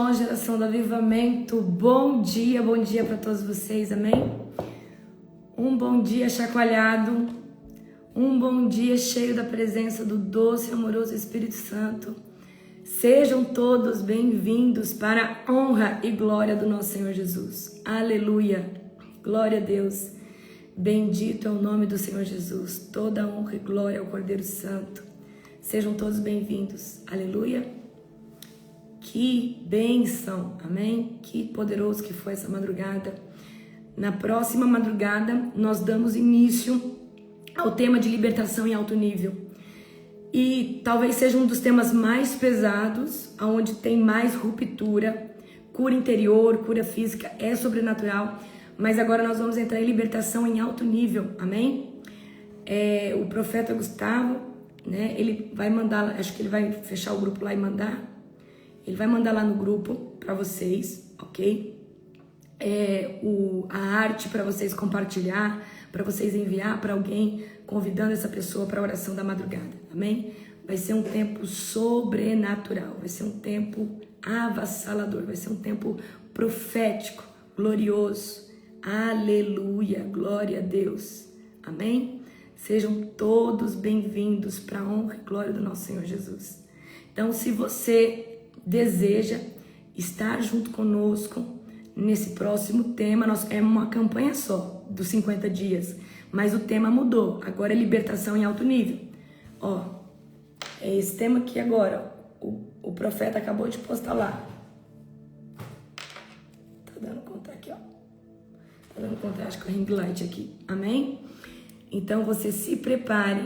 Shalom, geração do avivamento. Bom dia para todos vocês, amém? Um bom dia chacoalhado, um bom dia cheio da presença do doce e amoroso Espírito Santo. Sejam todos bem-vindos para a honra e glória do nosso Senhor Jesus. Aleluia, glória a Deus. Bendito é o nome do Senhor Jesus. Toda honra e glória ao Cordeiro Santo. Sejam todos bem-vindos. Aleluia. Que bênção, amém? Que poderoso que foi essa madrugada. Na próxima madrugada, nós damos início ao tema de libertação em alto nível. E talvez seja um dos temas mais pesados, onde tem mais ruptura, cura interior, cura física, é sobrenatural. Mas agora nós vamos entrar em libertação em alto nível, amém? O profeta Gustavo, né? Ele vai mandar, acho que ele vai fechar o grupo lá e mandar. Ele vai mandar lá no grupo para vocês, ok? A arte para vocês compartilhar, para vocês enviar para alguém, convidando essa pessoa para a oração da madrugada, amém? Vai ser um tempo sobrenatural, vai ser um tempo avassalador, vai ser um tempo profético, glorioso. Aleluia, glória a Deus, amém? Sejam todos bem-vindos para a honra e glória do nosso Senhor Jesus. Então, se você deseja estar junto conosco nesse próximo tema, é uma campanha só, dos 50 dias, mas o tema mudou, agora é libertação em alto nível. É esse tema aqui agora, o profeta acabou de postar lá. Tá dando conta aqui, ó. Tá dando conta, acho que é o ring light aqui, amém? Então você se prepare,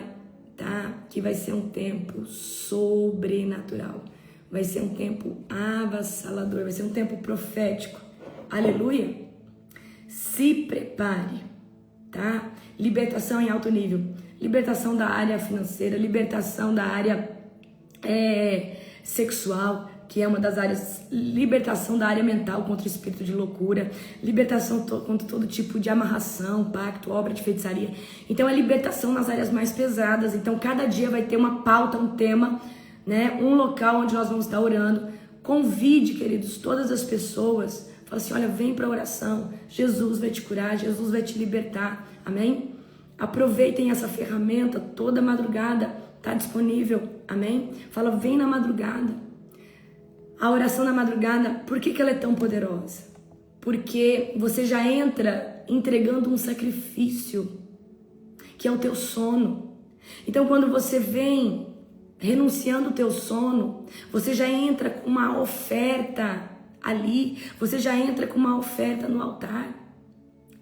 tá? Que vai ser um tempo sobrenatural. Vai ser um tempo avassalador, vai ser um tempo profético. Aleluia! Se prepare, tá? Libertação em alto nível. Libertação da área financeira, libertação da área sexual, que é uma das áreas, libertação da área mental contra o espírito de loucura, libertação contra todo tipo de amarração, pacto, obra de feitiçaria. Então é libertação nas áreas mais pesadas. Então cada dia vai ter uma pauta, um tema, né? Um local onde nós vamos estar orando. Convide, queridos, todas as pessoas. Fala assim, olha, vem para a oração. Jesus vai te curar, Jesus vai te libertar. Amém? Aproveitem essa ferramenta, toda madrugada está disponível. Amém? Fala, vem na madrugada. A oração na madrugada, por que ela é tão poderosa? Porque você já entra entregando um sacrifício, que é o teu sono. Então, quando você vem renunciando o teu sono, você já entra com uma oferta ali, você já entra com uma oferta no altar,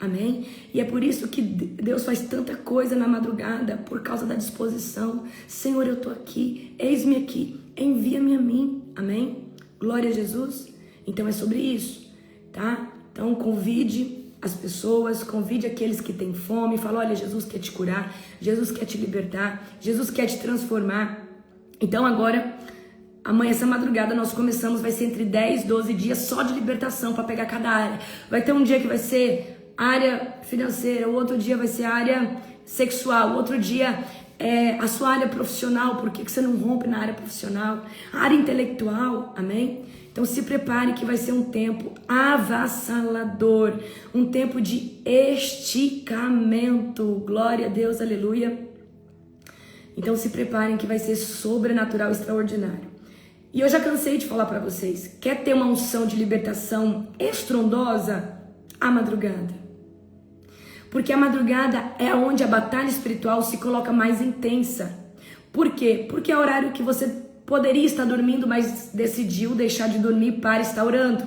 amém? E é por isso que Deus faz tanta coisa na madrugada, por causa da disposição. Senhor, eu tô aqui, eis-me aqui, envia-me a mim, amém? Glória a Jesus. Então é sobre isso, tá? Então convide as pessoas, convide aqueles que têm fome, fala, olha, Jesus quer te curar, Jesus quer te libertar, Jesus quer te transformar. Então agora, amanhã, essa madrugada, nós começamos, vai ser entre 10 e 12 dias só de libertação para pegar cada área. Vai ter um dia que vai ser área financeira, o outro dia vai ser área sexual, o outro dia a sua área profissional, por que você não rompe na área profissional? A área intelectual, amém? Então se prepare que vai ser um tempo avassalador, um tempo de esticamento. Glória a Deus, aleluia. Então se preparem que vai ser sobrenatural, extraordinário. E eu já cansei de falar para vocês, quer ter uma unção de libertação estrondosa? A madrugada. Porque a madrugada é onde a batalha espiritual se coloca mais intensa. Por quê? Porque é o horário que você poderia estar dormindo, mas decidiu deixar de dormir para estar orando.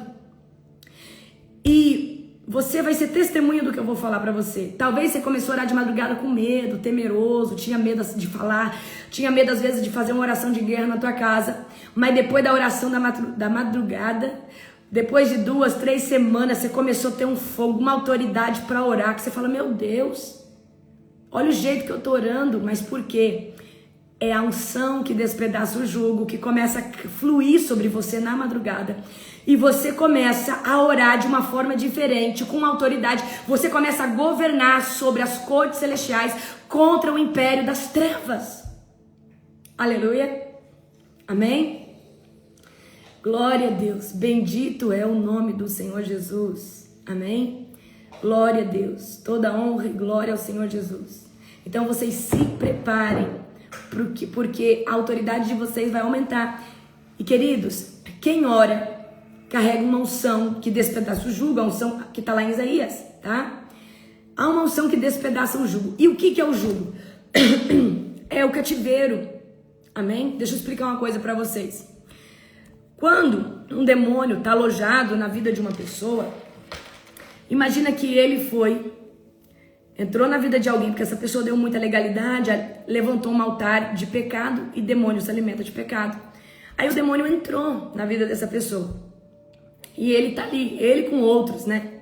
E você vai ser testemunha do que eu vou falar pra você. Talvez você começou a orar de madrugada com medo, temeroso, tinha medo de falar, tinha medo às vezes de fazer uma oração de guerra na tua casa. Mas depois da oração da madrugada, depois de 2, 3 semanas, você começou a ter um fogo, uma autoridade pra orar, que você fala, meu Deus, olha o jeito que eu tô orando. Mas por quê? É a unção que despedaça o jugo, que começa a fluir sobre você na madrugada. E você começa a orar de uma forma diferente, com autoridade. Você começa a governar sobre as cortes celestiais contra o império das trevas. Aleluia. Amém? Glória a Deus. Bendito é o nome do Senhor Jesus. Amém? Glória a Deus. Toda honra e glória ao Senhor Jesus. Então vocês se preparem, porque a autoridade de vocês vai aumentar. E queridos, quem ora carrega uma unção que despedaça o jugo, a unção que está lá em Isaías, tá? Há uma unção que despedaça o jugo. E o que é o jugo? É o cativeiro. Amém? Deixa eu explicar uma coisa para vocês. Quando um demônio está alojado na vida de uma pessoa, imagina que ele entrou na vida de alguém, porque essa pessoa deu muita legalidade, levantou um altar de pecado e demônio se alimenta de pecado. Aí o demônio entrou na vida dessa pessoa. E ele tá ali, ele com outros, né?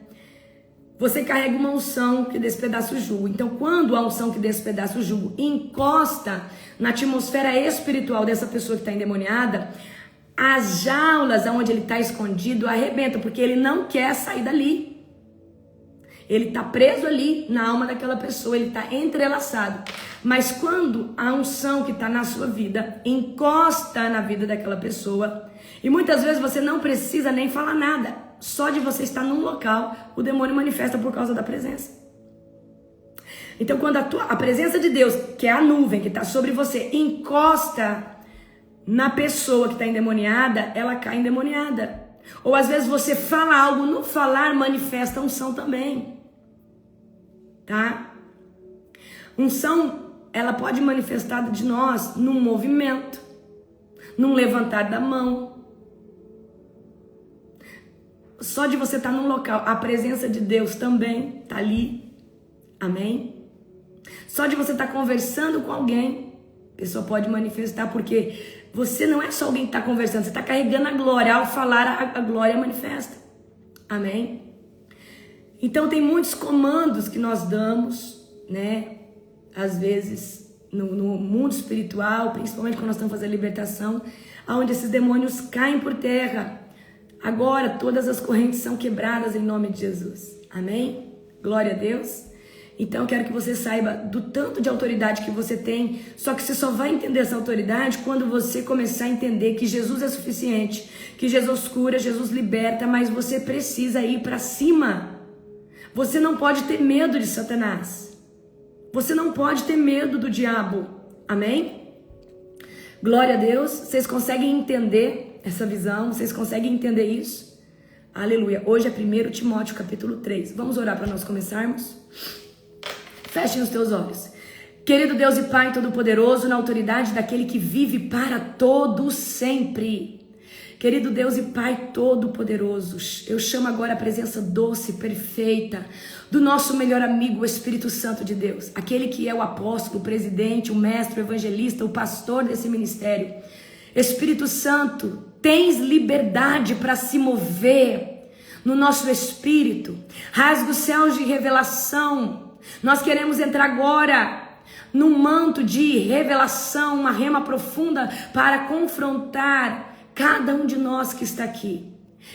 Você carrega uma unção que despedaça o jugo. Então, quando a unção que despedaça o jugo encosta na atmosfera espiritual dessa pessoa que está endemoniada, as jaulas onde ele está escondido arrebentam, porque ele não quer sair dali. Ele está preso ali na alma daquela pessoa, ele está entrelaçado. Mas quando a unção que está na sua vida encosta na vida daquela pessoa, e muitas vezes você não precisa nem falar nada, só de você estar num local, o demônio manifesta por causa da presença. Então quando a presença de Deus, que é a nuvem que está sobre você, encosta na pessoa que está endemoniada, ela cai endemoniada. Ou às vezes você fala algo, no falar manifesta unção também. Tá? Unção, ela pode manifestar de nós num movimento, num levantar da mão. Só de você estar num local, a presença de Deus também está ali. Amém? Só de você estar conversando com alguém, a pessoa pode manifestar, porque você não é só alguém que está conversando, você está carregando a glória. Ao falar, a glória manifesta. Amém? Então tem muitos comandos que nós damos, né? Às vezes no mundo espiritual, principalmente quando nós estamos fazendo libertação, onde esses demônios caem por terra. Agora todas as correntes são quebradas em nome de Jesus. Amém? Glória a Deus. Então eu quero que você saiba do tanto de autoridade que você tem. Só que você só vai entender essa autoridade quando você começar a entender que Jesus é suficiente, que Jesus cura, Jesus liberta, mas você precisa ir para cima. Você não pode ter medo de Satanás. Você não pode ter medo do diabo. Amém? Glória a Deus. Vocês conseguem entender essa visão? Vocês conseguem entender isso? Aleluia. Hoje é 1 Timóteo capítulo 3. Vamos orar para nós começarmos? Fechem os teus olhos. Querido Deus e Pai Todo-Poderoso, na autoridade daquele que vive para todo sempre. Querido Deus e Pai Todo-Poderoso, eu chamo agora a presença doce, perfeita, do nosso melhor amigo, o Espírito Santo de Deus. Aquele que é o apóstolo, o presidente, o mestre, o evangelista, o pastor desse ministério. Espírito Santo, tens liberdade para se mover no nosso espírito. Rasga os céus de revelação. Nós queremos entrar agora num manto de revelação, uma rema profunda para confrontar cada um de nós que está aqui.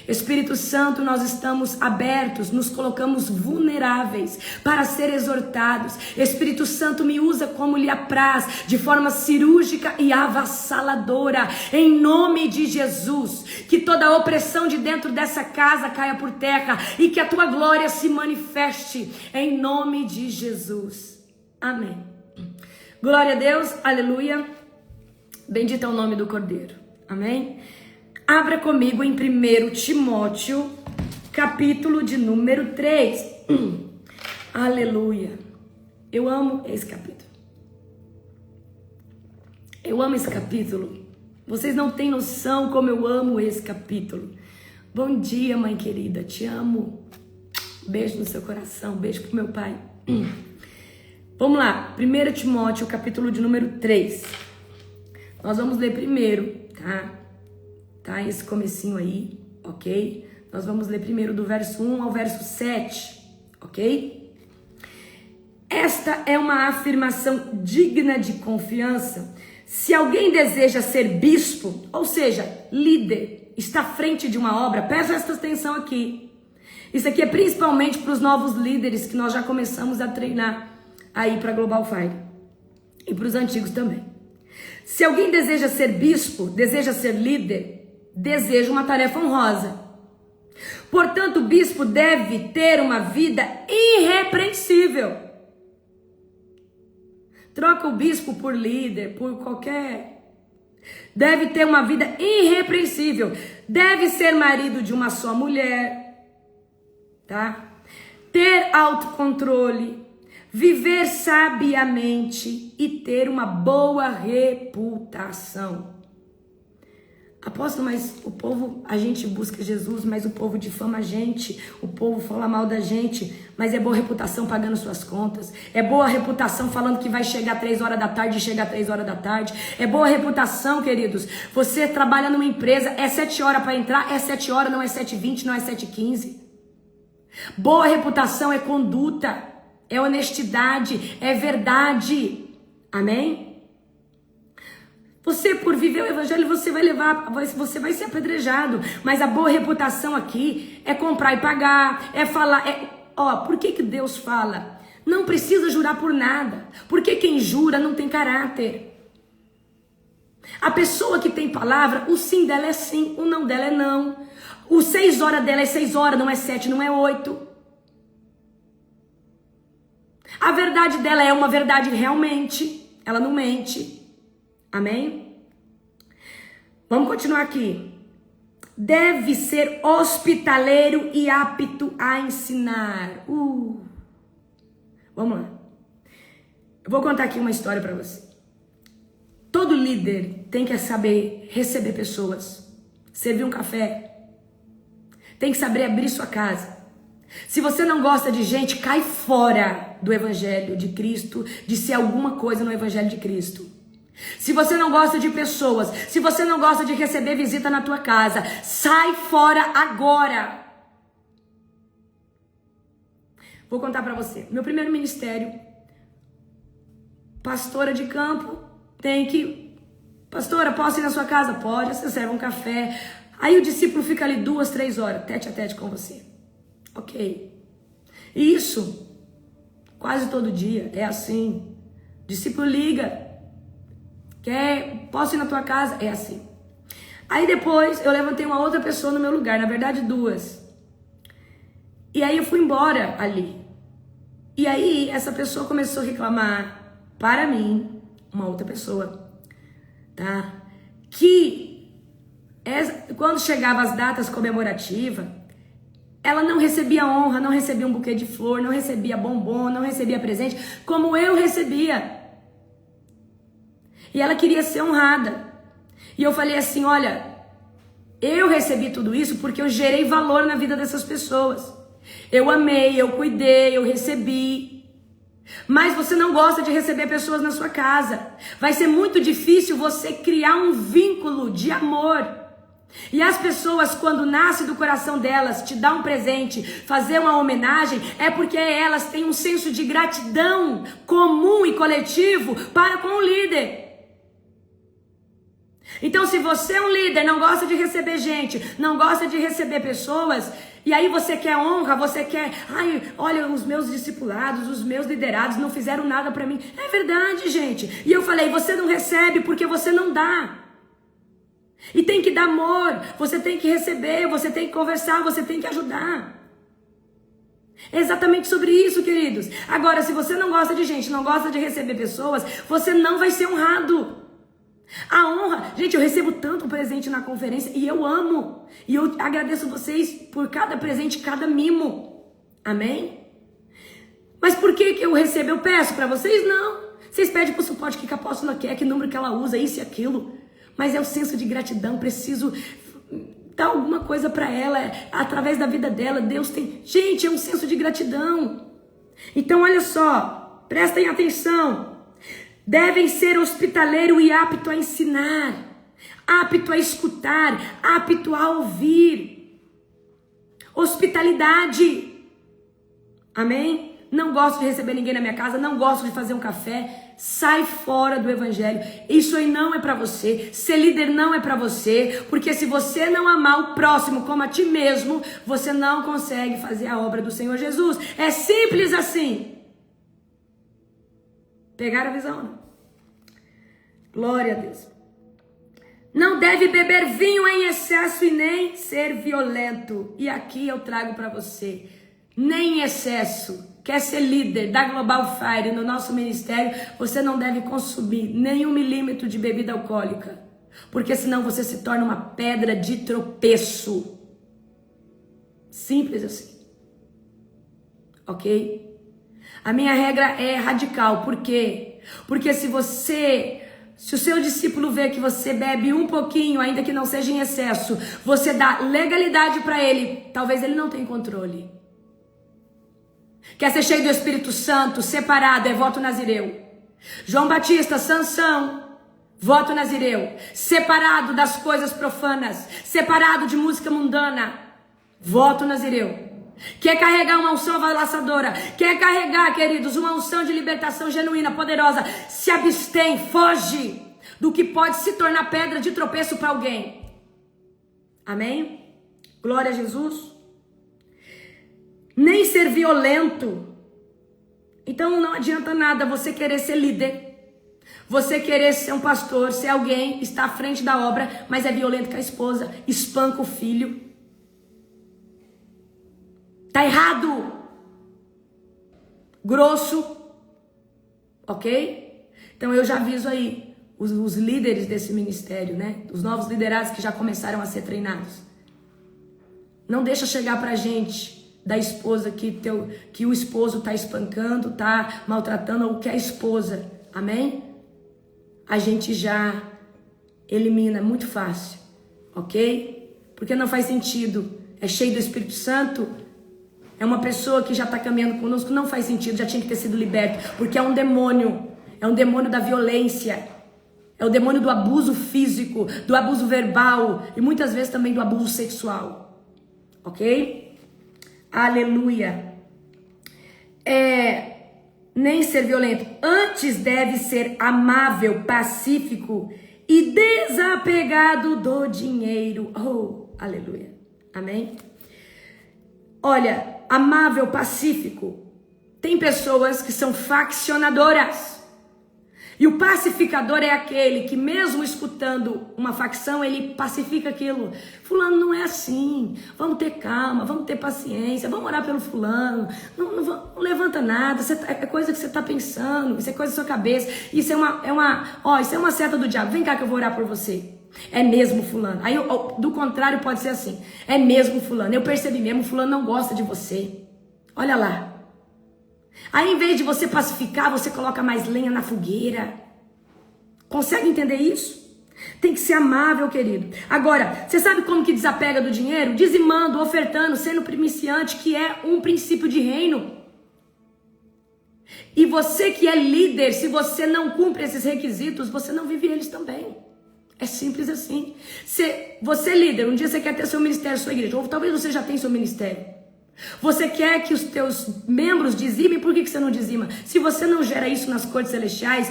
Espírito Santo, nós estamos abertos, nos colocamos vulneráveis para ser exortados. Espírito Santo, me usa como lhe apraz, de forma cirúrgica e avassaladora, em nome de Jesus. Que toda opressão de dentro dessa casa caia por terra e que a tua glória se manifeste, em nome de Jesus. Amém. Glória a Deus, aleluia. Bendito é o nome do Cordeiro. Amém? Abra comigo em 1 Timóteo, capítulo de número 3. Aleluia. Eu amo esse capítulo. Eu amo esse capítulo. Vocês não têm noção como eu amo esse capítulo. Bom dia, mãe querida. Te amo. Beijo no seu coração. Beijo pro meu pai. Vamos lá. 1 Timóteo, capítulo de número 3. Nós vamos ler primeiro, tá? Tá? Esse comecinho aí, ok? Nós vamos ler primeiro do verso 1 ao verso 7, ok? Esta é uma afirmação digna de confiança. Se alguém deseja ser bispo, ou seja, líder, está à frente de uma obra, presta atenção aqui. Isso aqui é principalmente para os novos líderes que nós já começamos a treinar aí para Global Fire. E para os antigos também. Se alguém deseja ser bispo, deseja ser líder, deseja uma tarefa honrosa. Portanto, o bispo deve ter uma vida irrepreensível. Troca o bispo por líder, por qualquer... Deve ter uma vida irrepreensível. Deve ser marido de uma só mulher, tá? Ter autocontrole, viver sabiamente e ter uma boa reputação. Apóstolo, mas o povo, a gente busca Jesus, mas o povo difama a gente, o povo fala mal da gente, mas é boa reputação pagando suas contas, é boa reputação falando que vai chegar 3 horas da tarde e chega 3 horas da tarde, é boa reputação, queridos, você trabalha numa empresa, é 7 horas para entrar, é 7 horas, não é 7h20, não é 7h15. Boa reputação é conduta, é honestidade, é verdade, amém? Você, por viver o evangelho, você vai ser apedrejado. Mas a boa reputação aqui é comprar e pagar, é falar. Por que Deus fala? Não precisa jurar por nada. Porque quem jura não tem caráter. A pessoa que tem palavra, o sim dela é sim, o não dela é não. O 6 horas dela é 6 horas, não é 7, não é 8. A verdade dela é uma verdade realmente. Ela não mente. Amém? Vamos continuar aqui. Deve ser hospitaleiro e apto a ensinar. Vamos lá. Eu vou contar aqui uma história para você. Todo líder tem que saber receber pessoas, servir um café. Tem que saber abrir sua casa. Se você não gosta de gente, cai fora do evangelho de Cristo, de ser alguma coisa no evangelho de Cristo. Se você não gosta de pessoas, se você não gosta de receber visita na tua casa, sai fora agora. Vou contar pra você. Meu primeiro ministério, pastora de campo, pastora, posso ir na sua casa? Pode, você serve um café. Aí o discípulo fica ali 2, 3 horas, tete a tete com você. Ok. E isso, quase todo dia, é assim. O discípulo liga. Posso ir na tua casa? É assim. Aí depois eu levantei uma outra pessoa no meu lugar, na verdade 2. E aí eu fui embora ali. E aí essa pessoa começou a reclamar para mim, uma outra pessoa, tá? Que quando chegava as datas comemorativas, ela não recebia honra, não recebia um buquê de flor, não recebia bombom, não recebia presente, como eu recebia. E ela queria ser honrada. E eu falei assim, olha, eu recebi tudo isso porque eu gerei valor na vida dessas pessoas. Eu amei, eu cuidei, eu recebi. Mas você não gosta de receber pessoas na sua casa. Vai ser muito difícil você criar um vínculo de amor. E as pessoas, quando nasce do coração delas, te dar um presente, fazer uma homenagem, é porque elas têm um senso de gratidão comum e coletivo para com o líder. Então, se você é um líder, não gosta de receber gente, não gosta de receber pessoas, e aí você quer honra, você quer, olha, os meus discipulados, os meus liderados não fizeram nada pra mim. É verdade, gente. E eu falei, você não recebe porque você não dá. E tem que dar amor, você tem que receber, você tem que conversar, você tem que ajudar. É exatamente sobre isso, queridos. Agora, se você não gosta de gente, não gosta de receber pessoas, você não vai ser honrado. A honra, gente, eu recebo tanto presente na conferência e eu amo. E eu agradeço vocês por cada presente, cada mimo. Amém? Mas por que eu recebo? Eu peço para vocês? Não. Vocês pedem pro suporte que a apóstola quer, que número que ela usa, isso e aquilo. Mas é o senso de gratidão, preciso dar alguma coisa para ela, através da vida dela, Deus tem... Gente, é um senso de gratidão. Então, olha só, prestem atenção. Devem ser hospitaleiro e apto a ensinar, apto a escutar, apto a ouvir. Hospitalidade. Amém? Não gosto de receber ninguém na minha casa, não gosto de fazer um café. Sai fora do evangelho. Isso aí não é para você. Ser líder não é para você, porque se você não amar o próximo como a ti mesmo, você não consegue fazer a obra do Senhor Jesus. É simples assim. Pegaram a visão, né? Glória a Deus. Não deve beber vinho em excesso e nem ser violento. E aqui eu trago para você, nem em excesso. Quer ser líder da Global Fire no nosso ministério, você não deve consumir nem 1 milímetro de bebida alcoólica. Porque senão você se torna uma pedra de tropeço. Simples assim. Ok? A minha regra é radical. Por quê? Porque se o seu discípulo vê que você bebe um pouquinho, ainda que não seja em excesso, você dá legalidade para ele, talvez ele não tenha controle. Quer ser cheio do Espírito Santo, separado, é voto nazireu. João Batista, Sansão, voto nazireu. Separado das coisas profanas, separado de música mundana, voto nazireu. Quer carregar uma unção avalaçadora, quer carregar, queridos, uma unção de libertação genuína, poderosa, se abstém, foge do que pode se tornar pedra de tropeço para alguém. Amém? Glória a Jesus. Nem ser violento. Então não adianta nada você querer ser líder, você querer ser um pastor, ser alguém, está à frente da obra, mas é violento com a esposa, espanca o filho. Tá errado. Grosso. Ok? Então eu já aviso aí os líderes desse ministério, né? Os novos liderados que já começaram a ser treinados. Não deixa chegar pra gente da esposa que o esposo tá espancando, tá maltratando, ou que a esposa. Amém? A gente já elimina muito fácil. Ok? Porque não faz sentido. É cheio do Espírito Santo. É uma pessoa que já está caminhando conosco, não faz sentido, já tinha que ter sido liberto, porque é um demônio da violência, é o demônio do abuso físico, do abuso verbal e muitas vezes também do abuso sexual, ok? Aleluia. Nem ser violento, antes deve ser amável, pacífico e desapegado do dinheiro. Oh, aleluia, amém? Olha, amável, pacífico. Tem pessoas que são faccionadoras. E o pacificador é aquele que mesmo escutando uma facção, ele pacifica aquilo. Fulano não é assim. Vamos ter calma, vamos ter paciência, vamos orar pelo fulano. Não levanta nada, é coisa que você está pensando, isso é coisa da sua cabeça. Isso isso é uma seta do diabo. Vem cá que eu vou orar por você. É mesmo fulano. Aí, do contrário, pode ser assim. É mesmo fulano. Eu percebi mesmo, fulano não gosta de você. Olha lá. Aí, em vez de você pacificar, você coloca mais lenha na fogueira. Consegue entender isso? Tem que ser amável, querido. Agora, você sabe como que desapega do dinheiro? Dizimando, ofertando, sendo primiciante, que é um princípio de reino. E você que é líder, se você não cumpre esses requisitos, você não vive eles também. É simples assim. Você é líder, um dia você quer ter seu ministério, sua igreja, ou talvez você já tenha seu ministério. Você quer que os teus membros dizimem, por que você não dizima? Se você não gera isso nas cortes celestiais,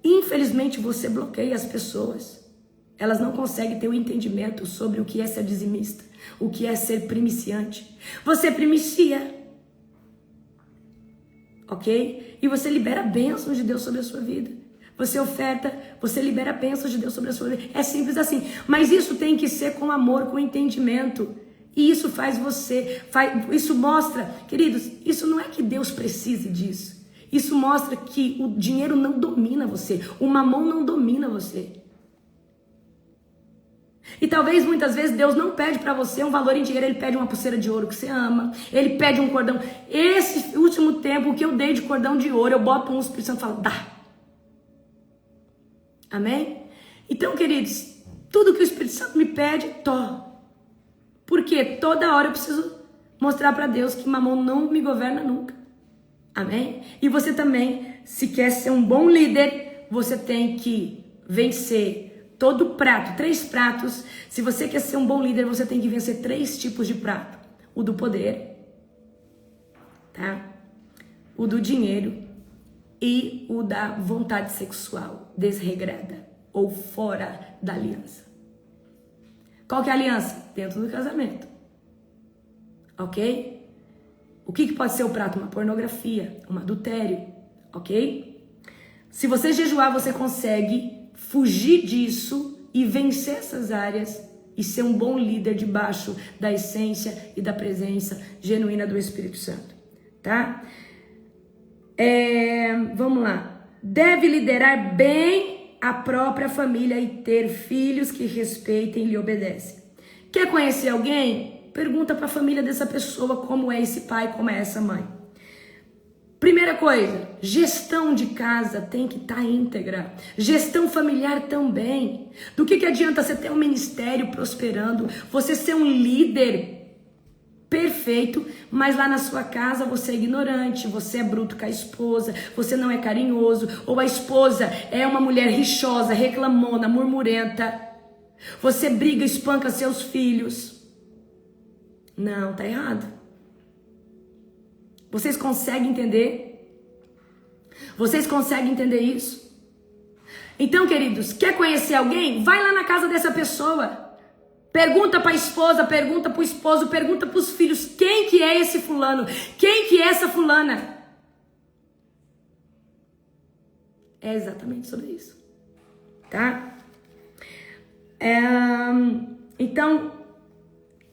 infelizmente você bloqueia as pessoas. Elas não conseguem ter o entendimento sobre o que é ser dizimista, o que é ser primiciante. Você primicia, ok? E você libera bênçãos de Deus sobre a sua vida. Você oferta, você libera bênçãos de Deus sobre a sua vida. É simples assim. Mas isso tem que ser com amor, com entendimento. E isso isso mostra, queridos, isso não é que Deus precise disso. Isso mostra que o dinheiro não domina você. O mamão não domina você. E talvez muitas vezes Deus não pede para você um valor em dinheiro, Ele pede uma pulseira de ouro que você ama, Ele pede um cordão. Esse último tempo, o que eu dei de cordão de ouro, eu boto um Espírito Santo e falo, dá. Amém? Então, queridos, tudo que o Espírito Santo me pede, porque toda hora eu preciso mostrar para Deus que mamão não me governa nunca. Amém? E você também, se quer ser um bom líder, você tem que vencer todo prato, 3 pratos. Se você quer ser um bom líder, você tem que vencer 3 tipos de prato. O do poder, tá? O do dinheiro e o da vontade sexual desregrada ou fora da aliança. Qual que é a aliança? Dentro do casamento. Ok? O que pode ser o prato? Uma pornografia, um adultério. Ok? Se você jejuar, você consegue fugir disso e vencer essas áreas e ser um bom líder debaixo da essência e da presença genuína do Espírito Santo, tá? Vamos lá. Deve liderar bem a própria família e ter filhos que respeitem e lhe obedecem. Quer conhecer alguém? Pergunta para a família dessa pessoa como é esse pai, como é essa mãe. Primeira coisa, gestão de casa tem que estar íntegra. Gestão familiar também. Do que adianta você ter um ministério prosperando, você ser um líder perfeito, mas lá na sua casa você é ignorante, você é bruto com a esposa, você não é carinhoso, ou a esposa é uma mulher rixosa, reclamona, murmurenta. Você briga, espanca seus filhos. Não, tá errado. Vocês conseguem entender? Vocês conseguem entender isso? Então, queridos, quer conhecer alguém? Vai lá na casa dessa pessoa. Pergunta para a esposa, pergunta para o esposo, pergunta para os filhos. Quem que é esse fulano? Quem que é essa fulana? É exatamente sobre isso. Tá? Então,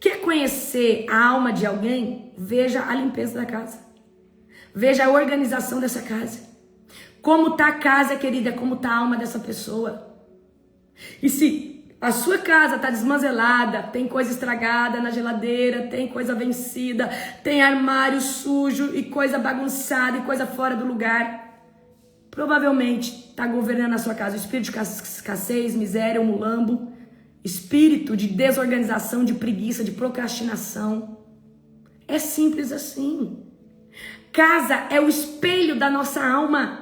quer conhecer a alma de alguém? Veja a limpeza da casa. Veja a organização dessa casa. Como tá a casa, querida, como tá a alma dessa pessoa. E se a sua casa tá desmanzelada, tem coisa estragada na geladeira, tem coisa vencida, tem armário sujo e coisa bagunçada e coisa fora do lugar, provavelmente tá governando a sua casa o espírito de escassez, miséria, o mulambo, espírito de desorganização, de preguiça, de procrastinação. É simples assim. Casa é o espelho da nossa alma.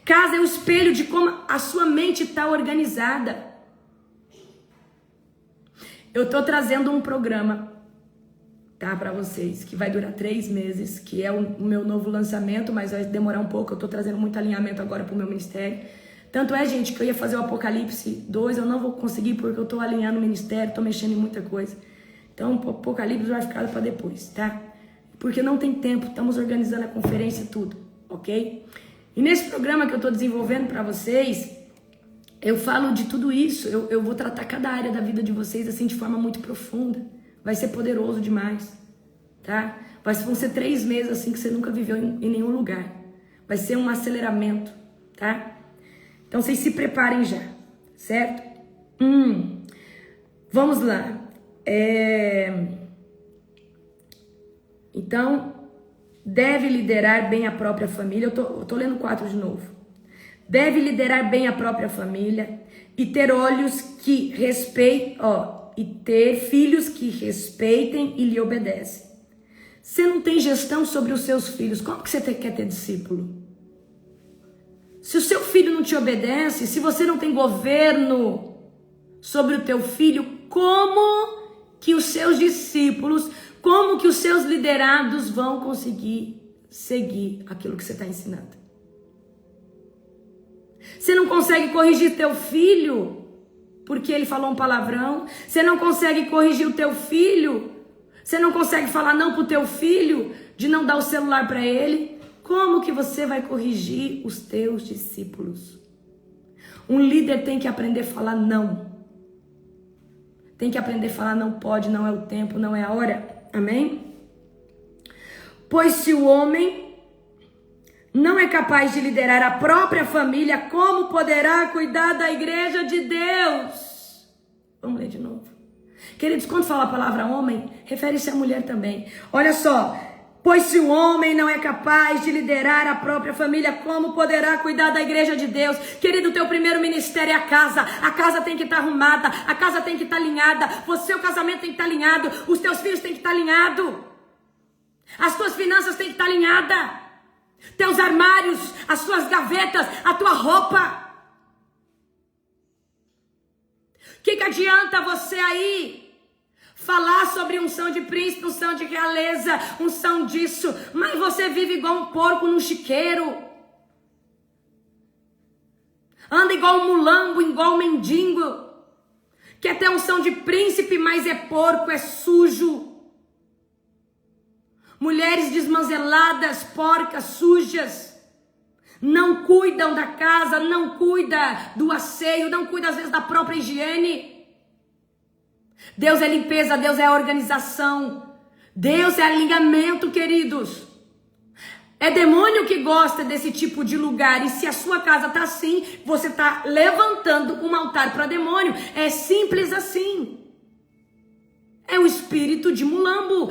Casa é o espelho de como a sua mente está organizada. Eu estou trazendo um programa, tá, para vocês, que vai durar 3 meses, que é o meu novo lançamento, mas vai demorar um pouco. Eu estou trazendo muito alinhamento agora para o meu ministério. Tanto é, gente, que eu ia fazer o Apocalipse 2, eu não vou conseguir porque eu estou alinhando o ministério, estou mexendo em muita coisa. Então, o Apocalipse vai ficar para depois, tá? Porque não tem tempo, estamos organizando a conferência e tudo, ok? E nesse programa que eu estou desenvolvendo para vocês, eu falo de tudo isso, eu vou tratar cada área da vida de vocês assim de forma muito profunda. Vai ser poderoso demais, tá? Vão ser 3 meses assim que você nunca viveu em nenhum lugar. Vai ser um aceleramento, tá? Então vocês se preparem já, certo? Vamos lá. Então, deve liderar bem a própria família. Eu tô lendo 4 de novo. Deve liderar bem a própria família e ter olhos que respeitem, e ter filhos que respeitem e lhe obedecem. Você não tem gestão sobre os seus filhos, como que você quer ter discípulo? Se o seu filho não te obedece, se você não tem governo sobre o teu filho, como que os seus discípulos, como que os seus liderados vão conseguir seguir aquilo que você está ensinando? Você não consegue corrigir teu filho porque ele falou um palavrão. Você não consegue corrigir o teu filho. Você não consegue falar não pro teu filho de não dar o celular para ele. Como que você vai corrigir os teus discípulos? Um líder tem que aprender a falar não. Tem que aprender a falar não pode, não é o tempo, não é a hora. Amém? Pois se o homem não é capaz de liderar a própria família, como poderá cuidar da igreja de Deus? Vamos ler de novo. Queridos, quando fala a palavra homem, refere-se à mulher também. Olha só. Pois se o homem não é capaz de liderar a própria família, como poderá cuidar da igreja de Deus? Querido, o teu primeiro ministério é a casa. A casa tem que estar arrumada, a casa tem que estar alinhada, o seu casamento tem que estar alinhado, os teus filhos têm que estar alinhados, as tuas finanças têm que estar alinhadas, teus armários, as suas gavetas, a tua roupa. O que adianta você aí falar sobre unção de príncipe, unção de realeza, unção disso, mas você vive igual um porco num chiqueiro. Anda igual um mulambo, igual um mendigo. Quer ter unção de príncipe, mas é porco, é sujo. Mulheres desmanzeladas, porcas, sujas. não cuidam da casa, não cuida do asseio, não cuida às vezes da própria higiene. Deus é limpeza, Deus é organização, Deus é alinhamento, queridos. É demônio que gosta desse tipo de lugar, e se a sua casa tá assim, você tá levantando um altar para demônio. É simples assim. É o espírito de mulambo.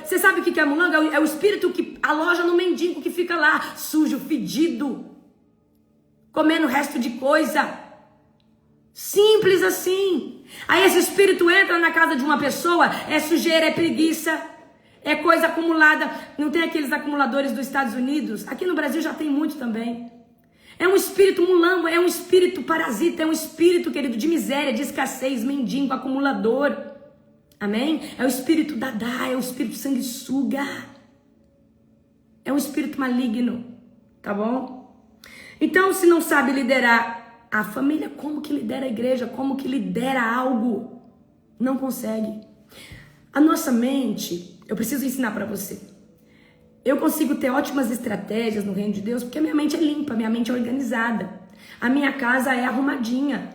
Você sabe o que é mulambo? É o espírito que aloja no mendigo, que fica lá, sujo, fedido, comendo resto de coisa. Simples assim. Aí esse espírito entra na casa de uma pessoa, é sujeira, é preguiça, é coisa acumulada. Não tem aqueles acumuladores dos Estados Unidos? Aqui no Brasil já tem muito também. É um espírito mulambo, é um espírito parasita, é um espírito, querido, de miséria, de escassez, mendigo, acumulador. Amém? É o espírito dadá, é o espírito sanguessuga. É um espírito maligno, tá bom? Então, se não sabe liderar a família, como que lidera a igreja? Como que lidera algo? Não consegue. A nossa mente, eu preciso ensinar para você. Eu consigo ter ótimas estratégias no reino de Deus porque a minha mente é limpa, minha mente é organizada. A minha casa é arrumadinha.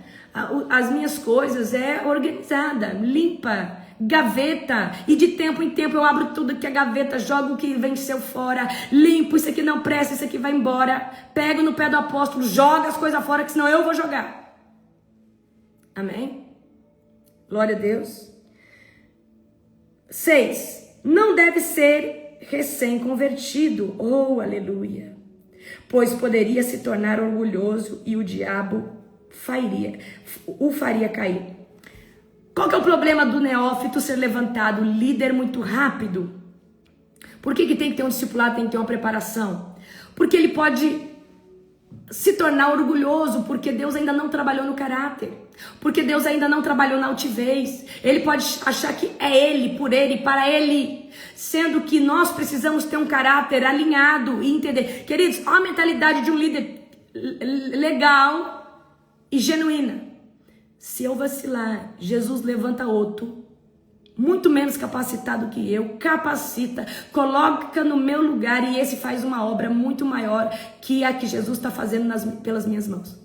As minhas coisas é organizada, limpa, gaveta, e de tempo em tempo eu abro tudo que é gaveta, jogo o que venceu fora, limpo, isso aqui não presta, isso aqui vai embora, pego no pé do apóstolo, joga as coisas fora, que senão eu vou jogar. Amém? Glória a Deus. 6. Não deve ser recém-convertido, oh aleluia, pois poderia se tornar orgulhoso e o diabo o faria cair. Qual que é o problema do neófito ser levantado, líder muito rápido? Por que tem que ter um discipulado, tem que ter uma preparação? Porque ele pode se tornar orgulhoso, porque Deus ainda não trabalhou no caráter, porque Deus ainda não trabalhou na altivez. Ele pode achar que é ele, por ele, para ele, sendo que nós precisamos ter um caráter alinhado e entender. Queridos, olha a mentalidade de um líder legal e genuína. Se eu vacilar, Jesus levanta outro, muito menos capacitado que eu, capacita, coloca no meu lugar, e esse faz uma obra muito maior que a que Jesus está fazendo pelas minhas mãos.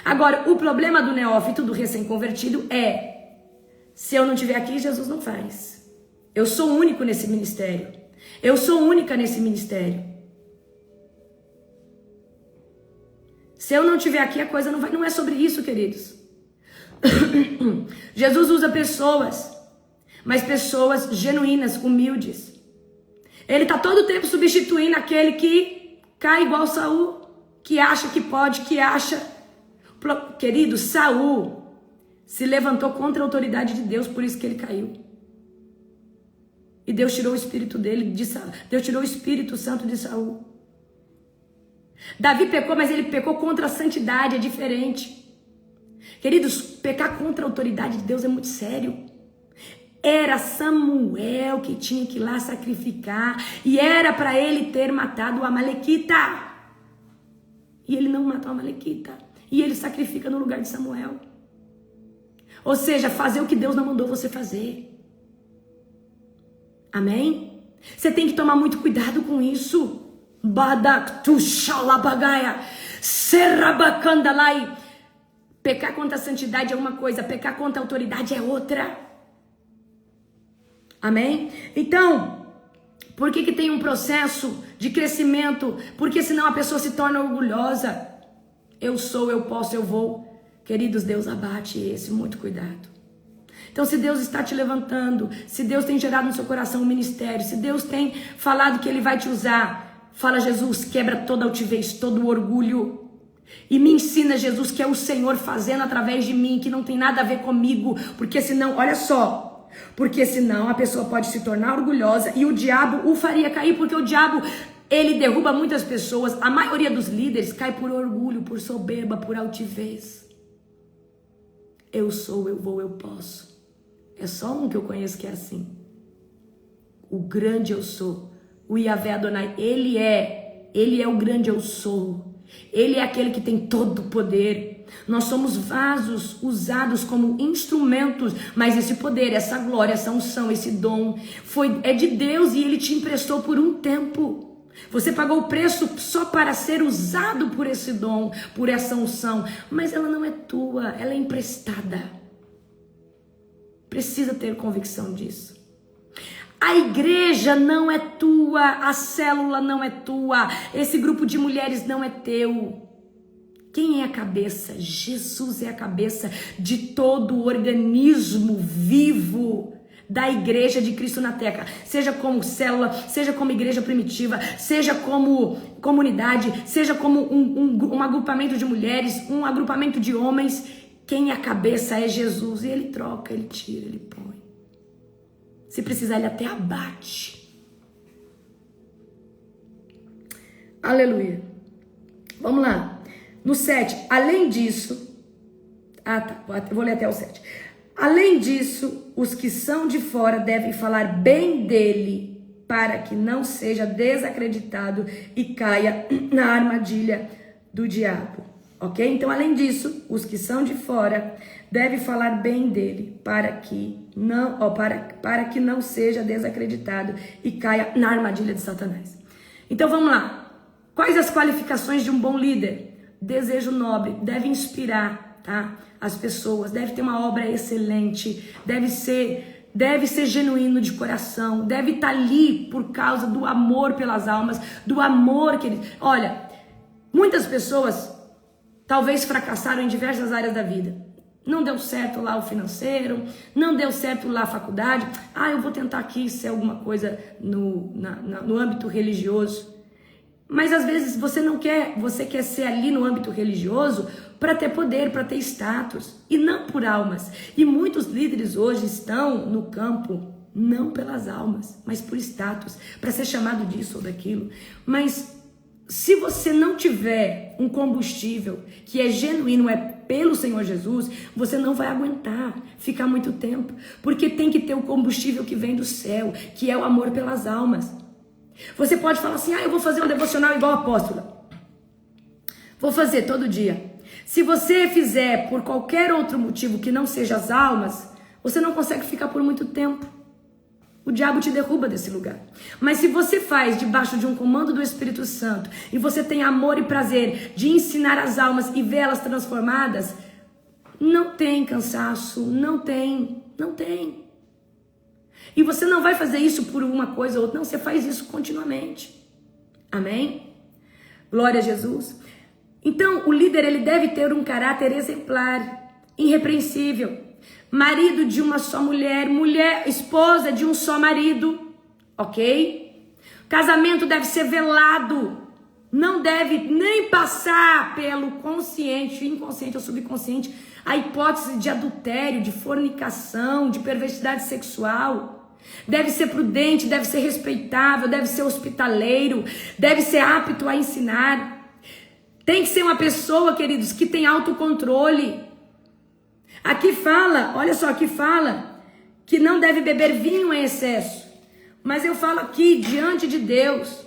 Agora, o problema do neófito, do recém-convertido, é: se eu não estiver aqui, Jesus não faz. Eu sou único nesse ministério. Eu sou única nesse ministério. Se eu não estiver aqui, a coisa não é sobre isso, queridos. Jesus usa pessoas, mas pessoas genuínas, humildes. Ele está todo o tempo substituindo aquele que cai igual Saul, que acha que pode, que acha. Querido, Saul se levantou contra a autoridade de Deus, por isso que ele caiu. E Deus tirou o espírito dele, Deus tirou o Espírito Santo de Saul. Davi pecou, mas ele pecou contra a santidade, é diferente. Queridos, pecar contra a autoridade de Deus é muito sério. Era Samuel que tinha que ir lá sacrificar, e era para ele ter matado o Amalequita. E ele não matou o Amalequita, e ele sacrifica no lugar de Samuel. Ou seja, fazer o que Deus não mandou você fazer. Amém? Você tem que tomar muito cuidado com isso. Pecar contra a santidade é uma coisa, pecar contra a autoridade é outra. Amém? Então, por que tem um processo de crescimento? Porque senão a pessoa se torna orgulhosa. Eu sou, eu posso, eu vou. Queridos, Deus abate esse, muito cuidado. Então, se Deus está te levantando, se Deus tem gerado no seu coração um ministério, se Deus tem falado que Ele vai te usar, fala: Jesus, quebra toda altivez, todo o orgulho. E me ensina, Jesus, que é o Senhor fazendo através de mim, que não tem nada a ver comigo. Porque senão, olha só, porque senão a pessoa pode se tornar orgulhosa e o diabo o faria cair. Porque o diabo, ele derruba muitas pessoas. A maioria dos líderes cai por orgulho, por soberba, por altivez. Eu sou, eu vou, eu posso. É só um que eu conheço que é assim. O grande eu sou. O Yahvé Adonai, ele é o grande eu sou. Ele é aquele que tem todo o poder. Nós somos vasos usados como instrumentos, mas esse poder, essa glória, essa unção, esse dom é de Deus, e Ele te emprestou por um tempo. Você pagou o preço só para ser usado por esse dom, por essa unção. Mas ela não é tua, ela é emprestada. Precisa ter convicção disso. A igreja não é tua, a célula não é tua, esse grupo de mulheres não é teu. Quem é a cabeça? Jesus é a cabeça de todo o organismo vivo da igreja de Cristo na Terra. Seja como célula, seja como igreja primitiva, seja como comunidade, seja como um agrupamento de mulheres, um agrupamento de homens. Quem é a cabeça é Jesus. E ele troca, ele tira, ele põe. Se precisar, ele até abate. Aleluia. Vamos lá. No 7, além disso... eu vou ler até o 7. Além disso, os que são de fora devem falar bem dele, para que não seja desacreditado e caia na armadilha do diabo. Ok? Então, além disso, os que são de fora devem falar bem dele, para que não seja desacreditado e caia na armadilha de Satanás. Então, vamos lá. Quais as qualificações de um bom líder? Desejo nobre, deve inspirar, tá? As pessoas, deve ter uma obra excelente, deve ser genuíno de coração, deve estar ali por causa do amor pelas almas, do amor que ele... Olha, muitas pessoas talvez fracassaram em diversas áreas da vida. Não deu certo lá o financeiro, não deu certo lá a faculdade. Eu vou tentar aqui ser alguma coisa no âmbito religioso. Mas às vezes você quer ser ali no âmbito religioso para ter poder, para ter status, e não por almas. E muitos líderes hoje estão no campo não pelas almas, mas por status, para ser chamado disso ou daquilo. Mas se você não tiver um combustível que é genuíno, é pelo Senhor Jesus, você não vai aguentar ficar muito tempo, porque tem que ter o combustível que vem do céu, que é o amor pelas almas. Você pode falar assim, eu vou fazer um devocional igual a apóstola. Vou fazer todo dia. Se você fizer por qualquer outro motivo que não seja as almas, você não consegue ficar por muito tempo. O diabo te derruba desse lugar. Mas se você faz debaixo de um comando do Espírito Santo, e você tem amor e prazer de ensinar as almas e ver elas transformadas, não tem cansaço, não tem. E você não vai fazer isso por uma coisa ou outra, não, você faz isso continuamente. Amém? Glória a Jesus. Então, o líder, ele deve ter um caráter exemplar, irrepreensível. Marido de uma só mulher, esposa de um só marido, ok? Casamento deve ser velado, não deve nem passar pelo consciente, inconsciente ou subconsciente, a hipótese de adultério, de fornicação, de perversidade sexual. Deve ser prudente, deve ser respeitável, deve ser hospitaleiro, deve ser apto a ensinar. Tem que ser uma pessoa, queridos, que tem autocontrole. Aqui fala, olha só, aqui fala que não deve beber vinho em excesso. Mas eu falo aqui, diante de Deus,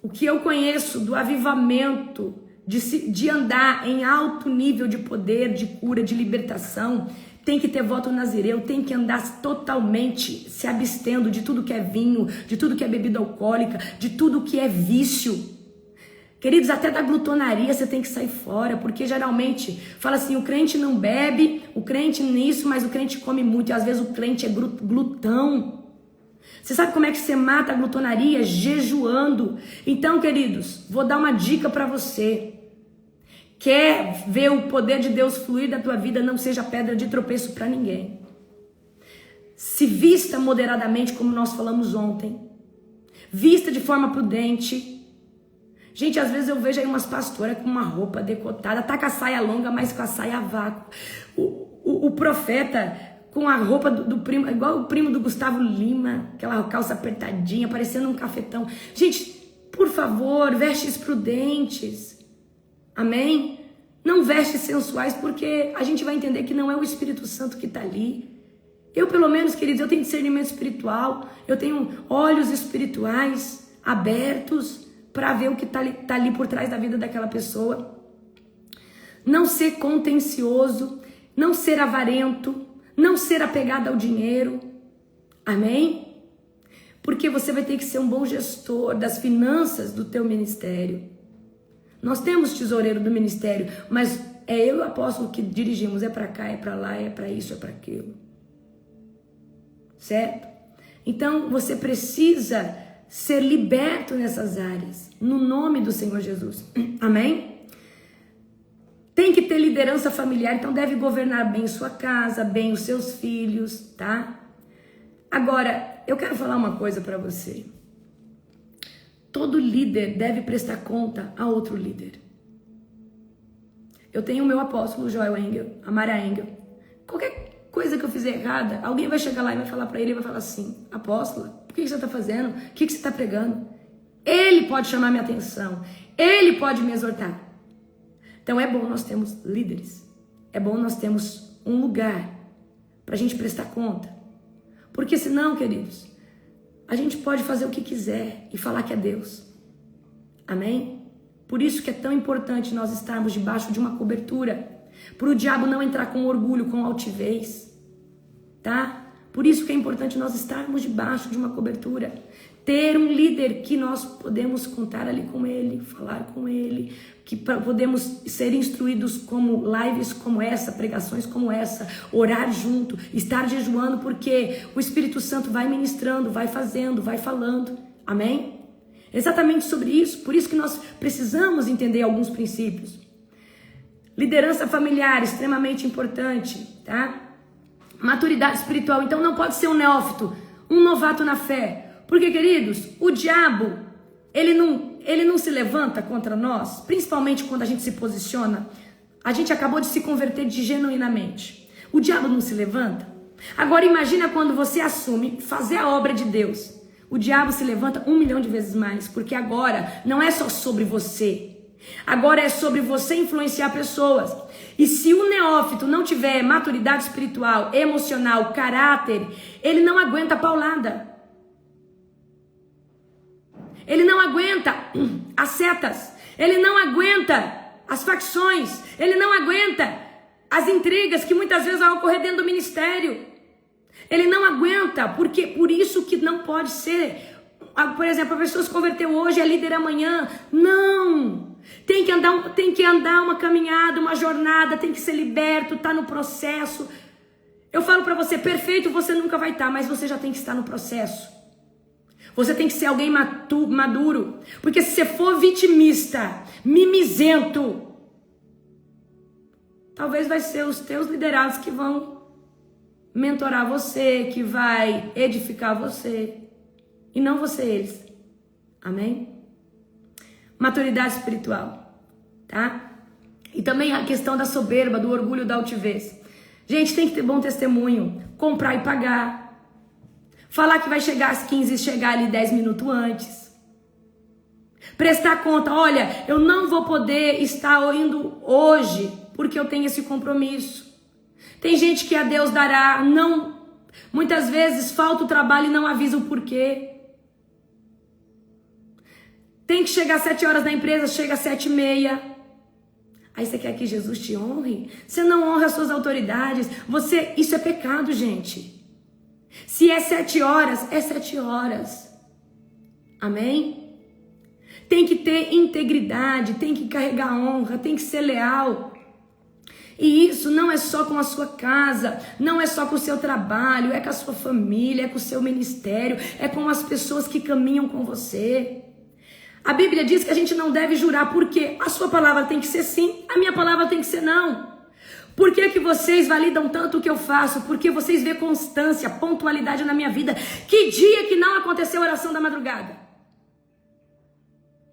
o que eu conheço do avivamento, de andar em alto nível de poder, de cura, de libertação, tem que ter voto nazireu, tem que andar totalmente se abstendo de tudo que é vinho, de tudo que é bebida alcoólica, de tudo que é vício. Queridos, até da glutonaria você tem que sair fora, porque geralmente fala assim, o crente não bebe, o crente nisso, mas o crente come muito, e às vezes o crente é glutão. Você sabe como é que você mata a glutonaria? Jejuando. Então, queridos, vou dar uma dica para você. Quer ver o poder de Deus fluir da tua vida, não seja pedra de tropeço para ninguém. Se vista moderadamente, como nós falamos ontem. Vista de forma prudente. Gente, às vezes eu vejo aí umas pastoras com uma roupa decotada, tá com a saia longa, mas com a saia a vácuo. O profeta com a roupa do primo, igual o primo do Gustavo Lima, aquela calça apertadinha, parecendo um cafetão. Gente, por favor, vestes prudentes. Amém? Não vestes sensuais, porque a gente vai entender que não é o Espírito Santo que está ali. Eu, pelo menos, queridos, eu tenho discernimento espiritual, eu tenho olhos espirituais abertos para ver o que tá ali por trás da vida daquela pessoa. Não ser contencioso, não ser avarento, não ser apegado ao dinheiro. Amém? Porque você vai ter que ser um bom gestor das finanças do teu ministério. Nós temos tesoureiro do ministério, mas é eu e o apóstolo que dirigimos. É para cá, é para lá, é para isso, é para aquilo. Certo? Então, você precisa ser liberto nessas áreas. No nome do Senhor Jesus. Amém? Tem que ter liderança familiar. Então, deve governar bem sua casa, bem os seus filhos, tá? Agora, eu quero falar uma coisa para você. Todo líder deve prestar conta a outro líder. Eu tenho o meu apóstolo Joel Engel, a Mara Engel. Qualquer coisa que eu fizer errada, alguém vai chegar lá e vai falar para ele e vai falar assim: apóstola, por que você está fazendo? O que você está pregando? Ele pode chamar minha atenção. Ele pode me exortar. Então é bom nós termos líderes. É bom nós termos um lugar para a gente prestar conta. Porque senão, queridos, a gente pode fazer o que quiser e falar que é Deus. Amém? Por isso que é tão importante nós estarmos debaixo de uma cobertura. Para o diabo não entrar com orgulho, com altivez. Tá? Por isso que é importante nós estarmos debaixo de uma cobertura. Ter um líder que nós podemos contar ali com ele, falar com ele, que podemos ser instruídos como lives como essa, pregações como essa, orar junto, estar jejuando, porque o Espírito Santo vai ministrando, vai fazendo, vai falando. Amém? Exatamente sobre isso. Por isso que nós precisamos entender alguns princípios. Liderança familiar, extremamente importante, tá? Maturidade espiritual. Então não pode ser um neófito, um novato na fé. Porque, queridos, o diabo, ele não se levanta contra nós, principalmente quando a gente se posiciona. A gente acabou de se converter genuinamente. O diabo não se levanta. Agora imagina quando você assume fazer a obra de Deus. O diabo se levanta 1 milhão de vezes mais, porque agora não é só sobre você. Agora é sobre você influenciar pessoas. E se o neófito não tiver maturidade espiritual, emocional, caráter, ele não aguenta a paulada. Ele não aguenta as setas. Ele não aguenta as facções. Ele não aguenta as intrigas que muitas vezes vão ocorrer dentro do ministério. Ele não aguenta, porque por isso que não pode ser. Por exemplo, a pessoa se converteu hoje, é líder amanhã. Não! Tem que andar uma caminhada, uma jornada, tem que ser liberto, tá no processo. Eu falo pra você, perfeito você nunca vai estar, mas você já tem que estar no processo. Você tem que ser alguém maduro. Porque se você for vitimista, mimizento, talvez vai ser os teus liderados que vão mentorar você, que vai edificar você. E não você eles. Amém? Maturidade espiritual. Tá? E também a questão da soberba, do orgulho, da altivez. Gente, tem que ter bom testemunho. Comprar e pagar. Falar que vai chegar às 15 e chegar ali 10 minutos antes. Prestar conta, olha, eu não vou poder estar indo hoje porque eu tenho esse compromisso. Tem gente que a Deus dará, não. Muitas vezes falta o trabalho e não avisa o porquê. Tem que chegar às 7 horas na empresa, chega às 7h30. Aí você quer que Jesus te honre? Você não honra as suas autoridades. Isso é pecado, gente. Se é 7 horas, é 7 horas. Amém? Tem que ter integridade, tem que carregar honra, tem que ser leal. E isso não é só com a sua casa, não é só com o seu trabalho, é com a sua família, é com o seu ministério, é com as pessoas que caminham com você. A Bíblia diz que a gente não deve jurar, porque a sua palavra tem que ser sim, a minha palavra tem que ser não. Por que vocês validam tanto o que eu faço? Porque vocês vê constância, pontualidade na minha vida. Que dia que não aconteceu a oração da madrugada?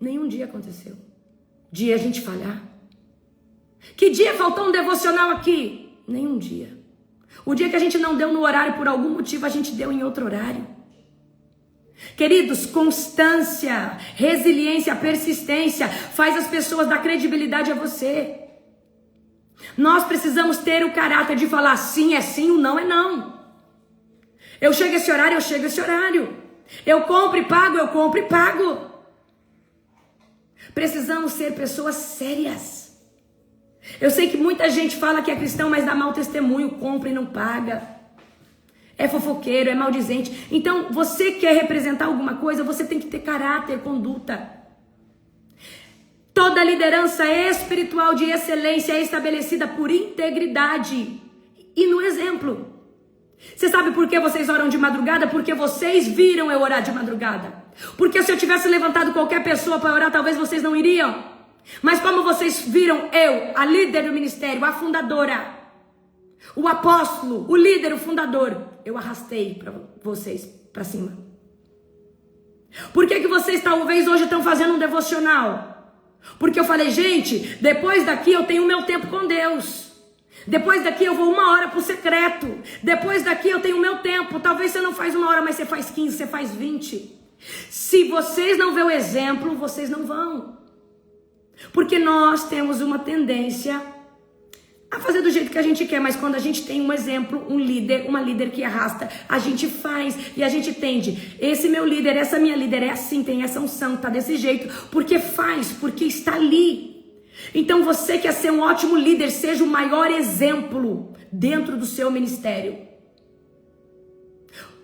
Nenhum dia aconteceu. Dia a gente falhar. Que dia faltou um devocional aqui? Nenhum dia. O dia que a gente não deu no horário por algum motivo, a gente deu em outro horário. Queridos, constância, resiliência, persistência faz as pessoas dar credibilidade a você. Nós precisamos ter o caráter de falar sim é sim, o não é não. Eu chego esse horário, eu chego esse horário. Eu compro e pago, eu compro e pago. Precisamos ser pessoas sérias. Eu sei que muita gente fala que é cristão, mas dá mau testemunho, compra e não paga. é fofoqueiro, é maldizente. Então, você quer representar alguma coisa, você tem que ter caráter, conduta. Toda liderança espiritual de excelência é estabelecida por integridade e no exemplo. Você sabe por que vocês oram de madrugada? Porque vocês viram eu orar de madrugada. Porque se eu tivesse levantado qualquer pessoa para orar, talvez vocês não iriam. Mas como vocês viram eu, a líder do ministério, a fundadora, o apóstolo, o líder, o fundador, eu arrastei para vocês para cima. Por que vocês talvez hoje estão fazendo um devocional? Porque eu falei, gente, depois daqui eu tenho o meu tempo com Deus. Depois daqui eu vou 1 hora pro secreto. Depois daqui eu tenho o meu tempo. Talvez você não faz 1 hora, mas você faz 15, você faz 20. Se vocês não vê o exemplo, vocês não vão. Porque nós temos uma tendência a fazer do jeito que a gente quer, mas quando a gente tem um exemplo, um líder, uma líder que arrasta, a gente faz e a gente tende. Esse meu líder, essa minha líder é assim, tem essa unção, tá desse jeito, porque faz, porque está ali. Então você quer ser um ótimo líder, seja o maior exemplo dentro do seu ministério.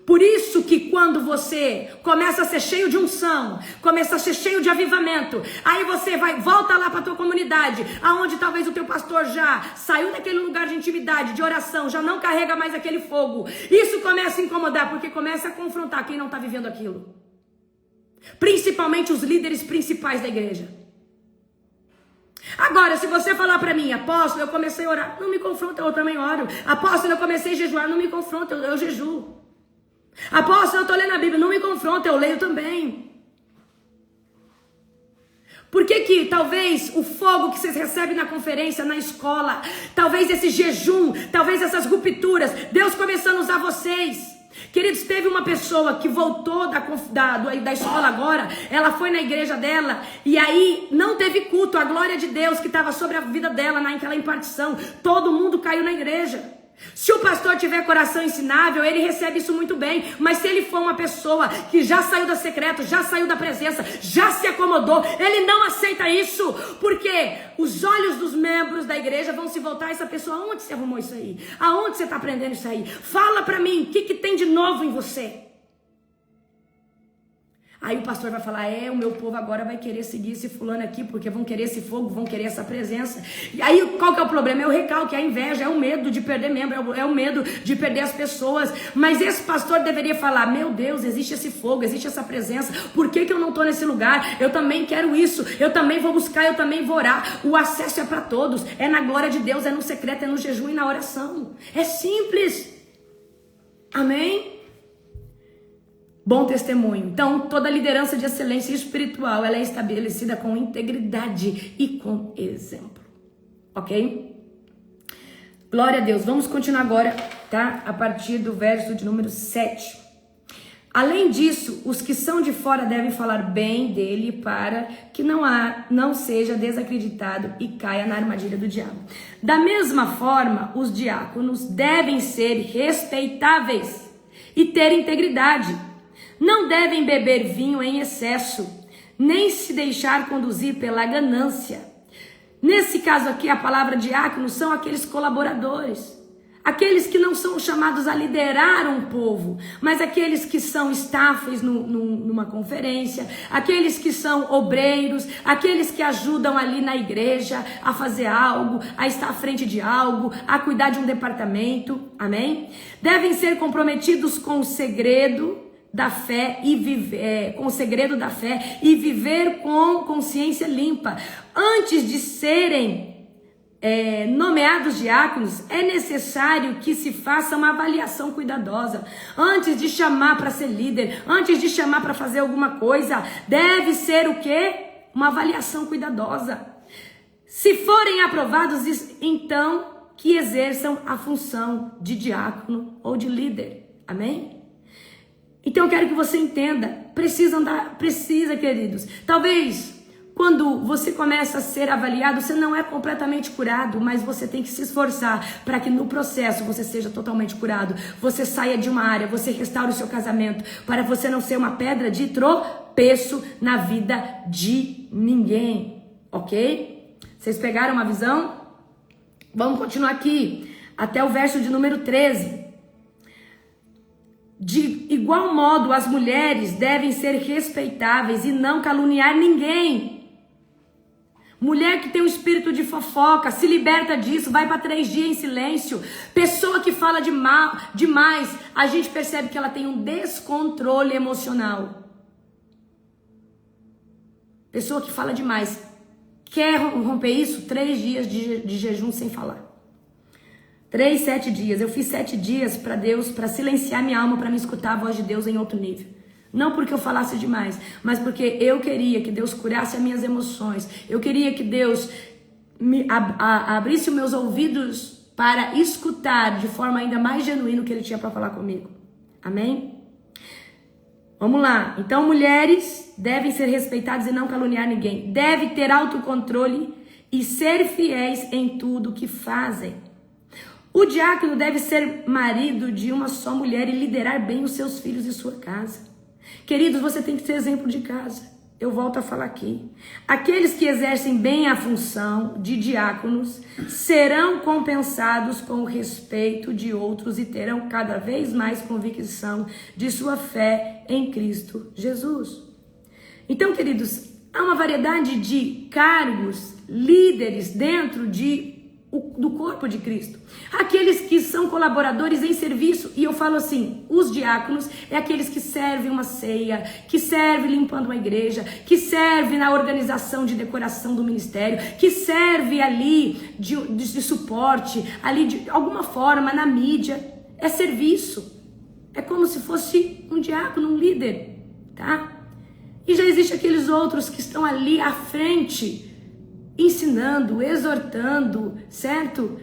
Por isso que quando você começa a ser cheio de unção, começa a ser cheio de avivamento, aí você volta lá para a tua comunidade, aonde talvez o teu pastor já saiu daquele lugar de intimidade, de oração, já não carrega mais aquele fogo. Isso começa a incomodar, porque começa a confrontar quem não está vivendo aquilo. Principalmente os líderes principais da igreja. Agora, se você falar para mim, apóstolo, eu comecei a orar, não me confronta, eu também oro. Apóstolo, eu comecei a jejuar, não me confronta, eu jejuo. Apóstolo, eu estou lendo a Bíblia, não me confronta, eu leio também. Por que talvez o fogo que vocês recebem na conferência, na escola, talvez esse jejum, talvez essas rupturas, Deus começando a usar vocês. Queridos, teve uma pessoa que voltou da escola agora, ela foi na igreja dela, e aí não teve culto, a glória de Deus que estava sobre a vida dela naquela impartição, todo mundo caiu na igreja. Se o pastor tiver coração ensinável, ele recebe isso muito bem, mas se ele for uma pessoa que já saiu da secreta, já saiu da presença, já se acomodou, ele não aceita isso, porque os olhos dos membros da igreja vão se voltar a essa pessoa. Aonde você arrumou isso aí? Aonde você está aprendendo isso aí? Fala para mim, o que tem de novo em você? Aí o pastor vai falar, o meu povo agora vai querer seguir esse fulano aqui, porque vão querer esse fogo, vão querer essa presença. E aí qual que é o problema? É o recalque, é a inveja, é o medo de perder membro, é o medo de perder as pessoas. Mas esse pastor deveria falar, meu Deus, existe esse fogo, existe essa presença, por que eu não estou nesse lugar? Eu também quero isso, eu também vou buscar, eu também vou orar. O acesso é para todos, é na glória de Deus, é no secreto, é no jejum e na oração. É simples. Amém? Bom testemunho. Então, toda liderança de excelência espiritual, ela é estabelecida com integridade e com exemplo. Ok? Glória a Deus. Vamos continuar agora, tá? A partir do verso de número 7. Além disso, os que são de fora devem falar bem dele para que não seja desacreditado e caia na armadilha do diabo. Da mesma forma, os diáconos devem ser respeitáveis e ter integridade. Não devem beber vinho em excesso, nem se deixar conduzir pela ganância. Nesse caso aqui, a palavra diácono são aqueles colaboradores, aqueles que não são chamados a liderar um povo, mas aqueles que são staffs numa conferência, aqueles que são obreiros, aqueles que ajudam ali na igreja a fazer algo, a estar à frente de algo, a cuidar de um departamento, amém? Devem ser comprometidos com o segredo da fé e viver com o segredo da fé e viver com consciência limpa. Antes de serem nomeados diáconos, é necessário que se faça uma avaliação cuidadosa. Antes de chamar para ser líder, antes de chamar para fazer alguma coisa, deve ser o quê? Uma avaliação cuidadosa. Se forem aprovados, então que exerçam a função de diácono ou de líder. Amém? Então eu quero que você entenda, precisa, queridos. Talvez quando você começa a ser avaliado, você não é completamente curado, mas você tem que se esforçar para que no processo você seja totalmente curado. Você saia de uma área, você restaure o seu casamento, para você não ser uma pedra de tropeço na vida de ninguém, ok? Vocês pegaram uma visão? Vamos continuar aqui, até o verso de número 13. De igual modo, as mulheres devem ser respeitáveis e não caluniar ninguém. Mulher que tem um espírito de fofoca, se liberta disso, vai para 3 dias em silêncio. Pessoa que fala demais, a gente percebe que ela tem um descontrole emocional. Pessoa que fala demais, quer romper isso? 3 dias de jejum sem falar. 3, 7 dias. Eu fiz 7 dias para Deus, para silenciar minha alma, para me escutar a voz de Deus em outro nível. Não porque eu falasse demais, mas porque eu queria que Deus curasse as minhas emoções. Eu queria que Deus abrisse os meus ouvidos para escutar de forma ainda mais genuína o que Ele tinha para falar comigo. Amém? Vamos lá. Então, mulheres devem ser respeitadas e não caluniar ninguém. Devem ter autocontrole e ser fiéis em tudo que fazem. O diácono deve ser marido de uma só mulher e liderar bem os seus filhos e sua casa. Queridos, você tem que ser exemplo de casa. Eu volto a falar aqui. Aqueles que exercem bem a função de diáconos serão compensados com o respeito de outros e terão cada vez mais convicção de sua fé em Cristo Jesus. Então, queridos, há uma variedade de cargos, líderes dentro do corpo de Cristo. Aqueles que são colaboradores em serviço, e eu falo assim, os diáconos é aqueles que servem uma ceia, que servem limpando uma igreja, que servem na organização de decoração do ministério, que serve ali de suporte, ali de alguma forma na mídia. É serviço. É como se fosse um diácono, um líder, tá? E já existe aqueles outros que estão ali à frente, ensinando, exortando, certo?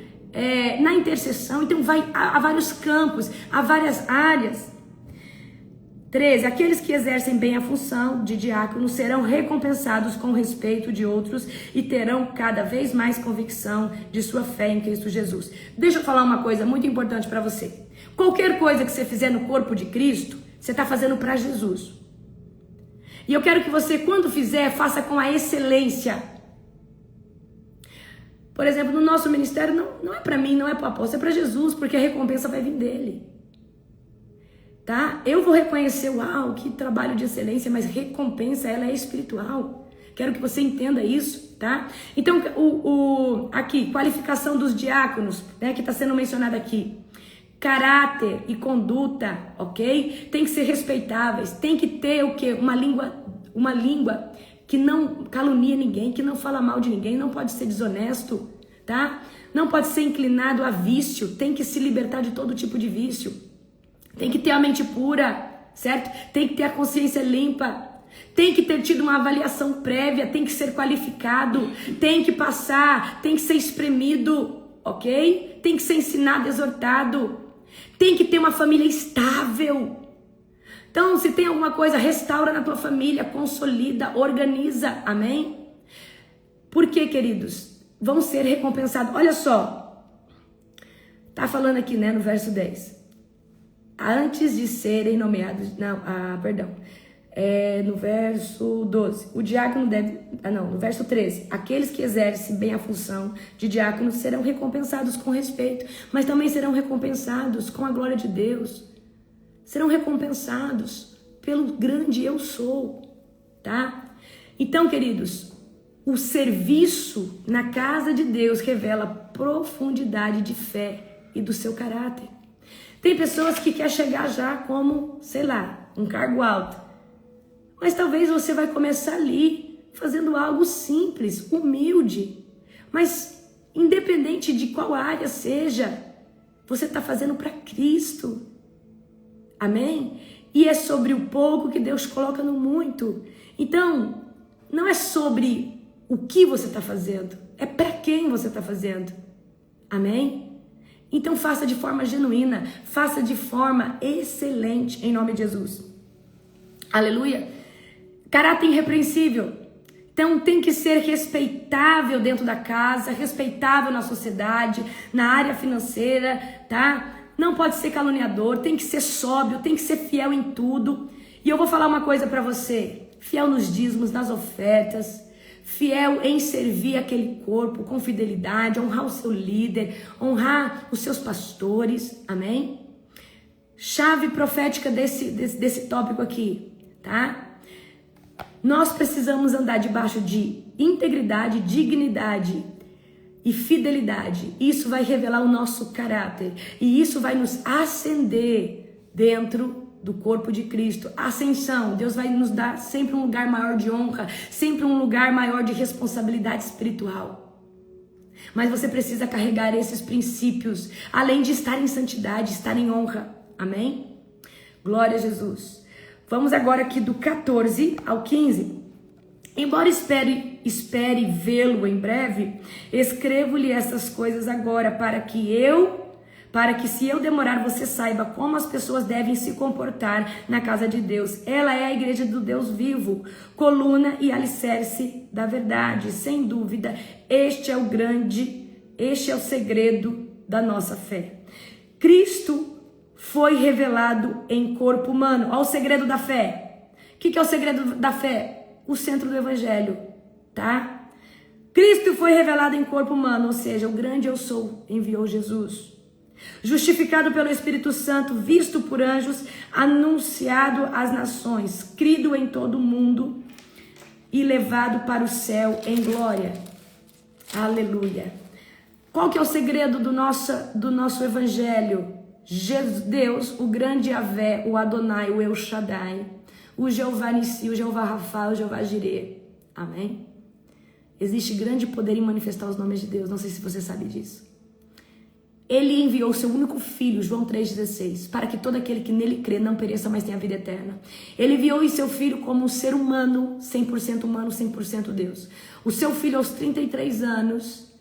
Na intercessão. Então há vários campos, há várias áreas. 13. Aqueles que exercem bem a função de diácono serão recompensados com o respeito de outros e terão cada vez mais convicção de sua fé em Cristo Jesus. Deixa eu falar uma coisa muito importante para você. Qualquer coisa que você fizer no corpo de Cristo, você está fazendo para Jesus. E eu quero que você, quando fizer, faça com a excelência. Por exemplo, no nosso ministério, não é para mim, não é para o apóstolo, é para Jesus, porque a recompensa vai vir dele. Tá? Eu vou reconhecer, uau, que trabalho de excelência, mas recompensa, ela é espiritual. Quero que você entenda isso, tá? Então, aqui, qualificação dos diáconos, né, que está sendo mencionado aqui. Caráter e conduta, ok? Tem que ser respeitáveis, tem que ter o quê? Uma língua que não calunia ninguém, que não fala mal de ninguém, não pode ser desonesto, tá? Não pode ser inclinado a vício, tem que se libertar de todo tipo de vício. Tem que ter a mente pura, certo? Tem que ter a consciência limpa. Tem que ter tido uma avaliação prévia, tem que ser qualificado, tem que passar, tem que ser espremido, ok? Tem que ser ensinado, exortado. Tem que ter uma família estável. Então, se tem alguma coisa, restaura na tua família, consolida, organiza, amém? Por quê, queridos? Vão ser recompensados. Olha só, tá falando aqui, né, no verso 10. Antes de serem nomeados, no verso 12, o diácono deve, no verso 13, aqueles que exercem bem a função de diácono serão recompensados com respeito, mas também serão recompensados com a glória de Deus. Serão recompensados pelo grande eu sou, tá? Então, queridos, o serviço na casa de Deus revela profundidade de fé e do seu caráter. Tem pessoas que querem chegar já como, sei lá, um cargo alto. Mas talvez você vai começar ali, fazendo algo simples, humilde. Mas, independente de qual área seja, você está fazendo para Cristo. Amém? E é sobre o pouco que Deus coloca no muito. Então, não é sobre o que você está fazendo, é para quem você está fazendo. Amém? Então faça de forma genuína, faça de forma excelente, em nome de Jesus. Aleluia. Caráter irrepreensível. Então tem que ser respeitável dentro da casa, respeitável na sociedade, na área financeira, tá? Não pode ser caluniador, tem que ser sóbrio, tem que ser fiel em tudo. E eu vou falar uma coisa para você. Fiel nos dízimos, nas ofertas, fiel em servir aquele corpo com fidelidade, honrar o seu líder, honrar os seus pastores, amém? chave profética desse tópico aqui, tá? Nós precisamos andar debaixo de integridade, dignidade e fidelidade. Isso vai revelar o nosso caráter e isso vai nos ascender dentro do corpo de Cristo. Ascensão, Deus vai nos dar sempre um lugar maior de honra, sempre um lugar maior de responsabilidade espiritual. Mas você precisa carregar esses princípios, além de estar em santidade, estar em honra. Amém? Glória a Jesus. Vamos agora aqui do 14 ao 15. Embora espere vê-lo em breve, escrevo-lhe essas coisas agora, para que se eu demorar, você saiba como as pessoas devem se comportar na casa de Deus. Ela é a igreja do Deus vivo, coluna e alicerce da verdade. Sem dúvida, este é o segredo da nossa fé. Cristo foi revelado em corpo humano. Olha o segredo da fé. O que é o segredo da fé? O centro do evangelho, tá? Cristo foi revelado em corpo humano, ou seja, o grande eu sou enviou Jesus. Justificado pelo Espírito Santo, visto por anjos, anunciado às nações, crido em todo o mundo e levado para o céu em glória. Aleluia. Qual que é o segredo do nosso evangelho? Deus, o grande Yahvé, o Adonai, o El Shaddai, o Jeová Nissi, o Jeová Rafa, o Jeová Jireh. Amém? Existe grande poder em manifestar os nomes de Deus. Não sei se você sabe disso. Ele enviou o seu único filho, João 3,16, para que todo aquele que nele crê não pereça, mas tenha vida eterna. Ele enviou o seu filho como um ser humano, 100% Deus. O seu filho, aos 33 anos,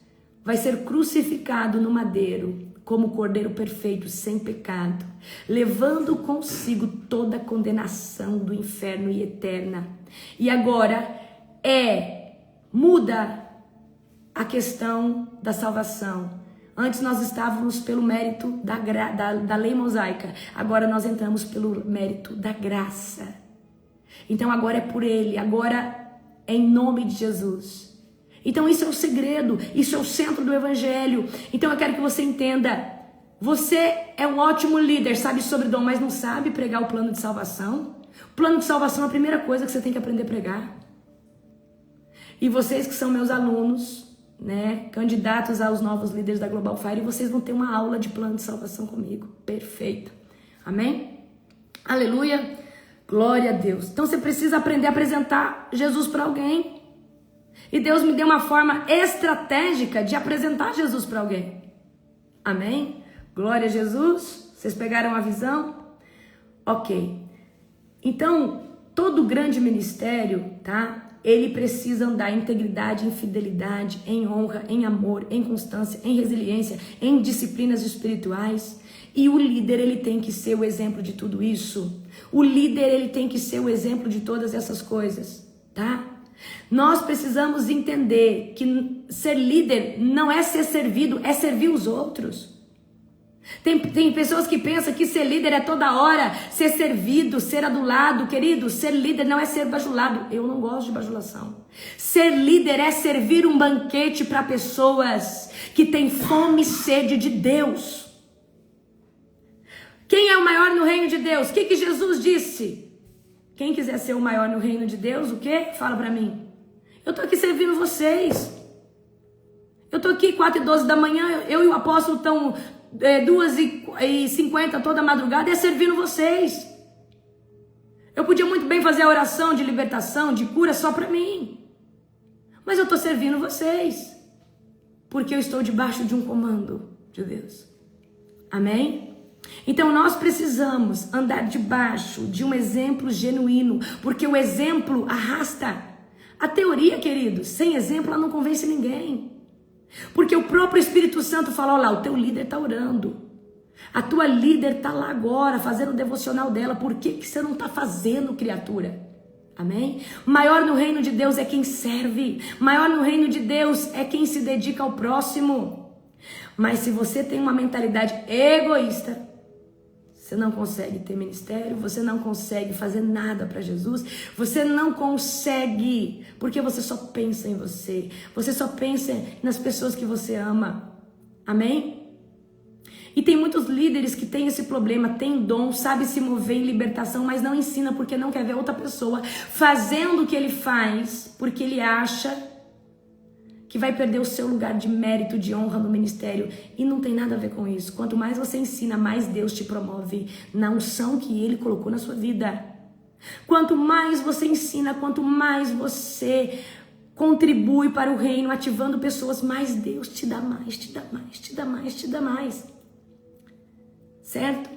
vai ser crucificado no madeiro, como cordeiro perfeito, sem pecado, levando consigo toda a condenação do inferno e eterna. E agora muda a questão da salvação. Antes nós estávamos pelo mérito da lei mosaica, agora nós entramos pelo mérito da graça. Então agora é por ele, agora é em nome de Jesus. Então isso é o segredo, isso é o centro do evangelho. Então eu quero que você entenda, você é um ótimo líder, sabe sobre dom, mas não sabe pregar o plano de salvação. O plano de salvação é a primeira coisa que você tem que aprender a pregar. E vocês que são meus alunos, né, candidatos aos novos líderes da Global Fire, vocês vão ter uma aula de plano de salvação comigo. Perfeito. Amém? Aleluia. Glória a Deus. Então você precisa aprender a apresentar Jesus para alguém. E Deus me deu uma forma estratégica de apresentar Jesus para alguém. Amém? Glória a Jesus. Vocês pegaram a visão? Ok. Então, todo grande ministério, tá? Ele precisa andar em integridade, em fidelidade, em honra, em amor, em constância, em resiliência, em disciplinas espirituais. E o líder, ele tem que ser o exemplo de tudo isso. O líder, ele tem que ser o exemplo de todas essas coisas, tá? Nós precisamos entender que ser líder não é ser servido, é servir os outros. Tem pessoas que pensam que ser líder é toda hora ser servido, ser adulado. Querido, ser líder não é ser bajulado. Eu não gosto de bajulação. Ser líder é servir um banquete para pessoas que têm fome e sede de Deus. Quem é o maior no reino de Deus? O que Jesus disse? Quem quiser ser o maior no reino de Deus, o quê? Fala para mim. Eu tô aqui servindo vocês. Eu tô aqui 4h12 da manhã, eu e o apóstolo estão 2h50 toda madrugada, é servindo vocês. Eu podia muito bem fazer a oração de libertação, de cura só para mim. Mas eu tô servindo vocês. Porque eu estou debaixo de um comando de Deus. Amém? Então nós precisamos andar debaixo de um exemplo genuíno, porque o exemplo arrasta. A teoria, queridos, sem exemplo ela não convence ninguém. Porque o próprio Espírito Santo fala, olha lá, o teu líder está orando. A tua líder está lá agora, fazendo o devocional dela. Por que você não está fazendo, criatura? Amém? Maior no reino de Deus é quem serve. Maior no reino de Deus é quem se dedica ao próximo. Mas se você tem uma mentalidade egoísta, você não consegue ter ministério, você não consegue fazer nada para Jesus, você não consegue, porque você só pensa em você só pensa nas pessoas que você ama. Amém? E tem muitos líderes que têm esse problema, tem dom, sabe se mover em libertação, mas não ensina porque não quer ver outra pessoa fazendo o que ele faz, porque ele acha que vai perder o seu lugar de mérito, de honra no ministério. E não tem nada a ver com isso. Quanto mais você ensina, mais Deus te promove na unção que Ele colocou na sua vida. Quanto mais você ensina, quanto mais você contribui para o reino, ativando pessoas, mais Deus te dá mais, te dá mais, te dá mais, te dá mais. Certo?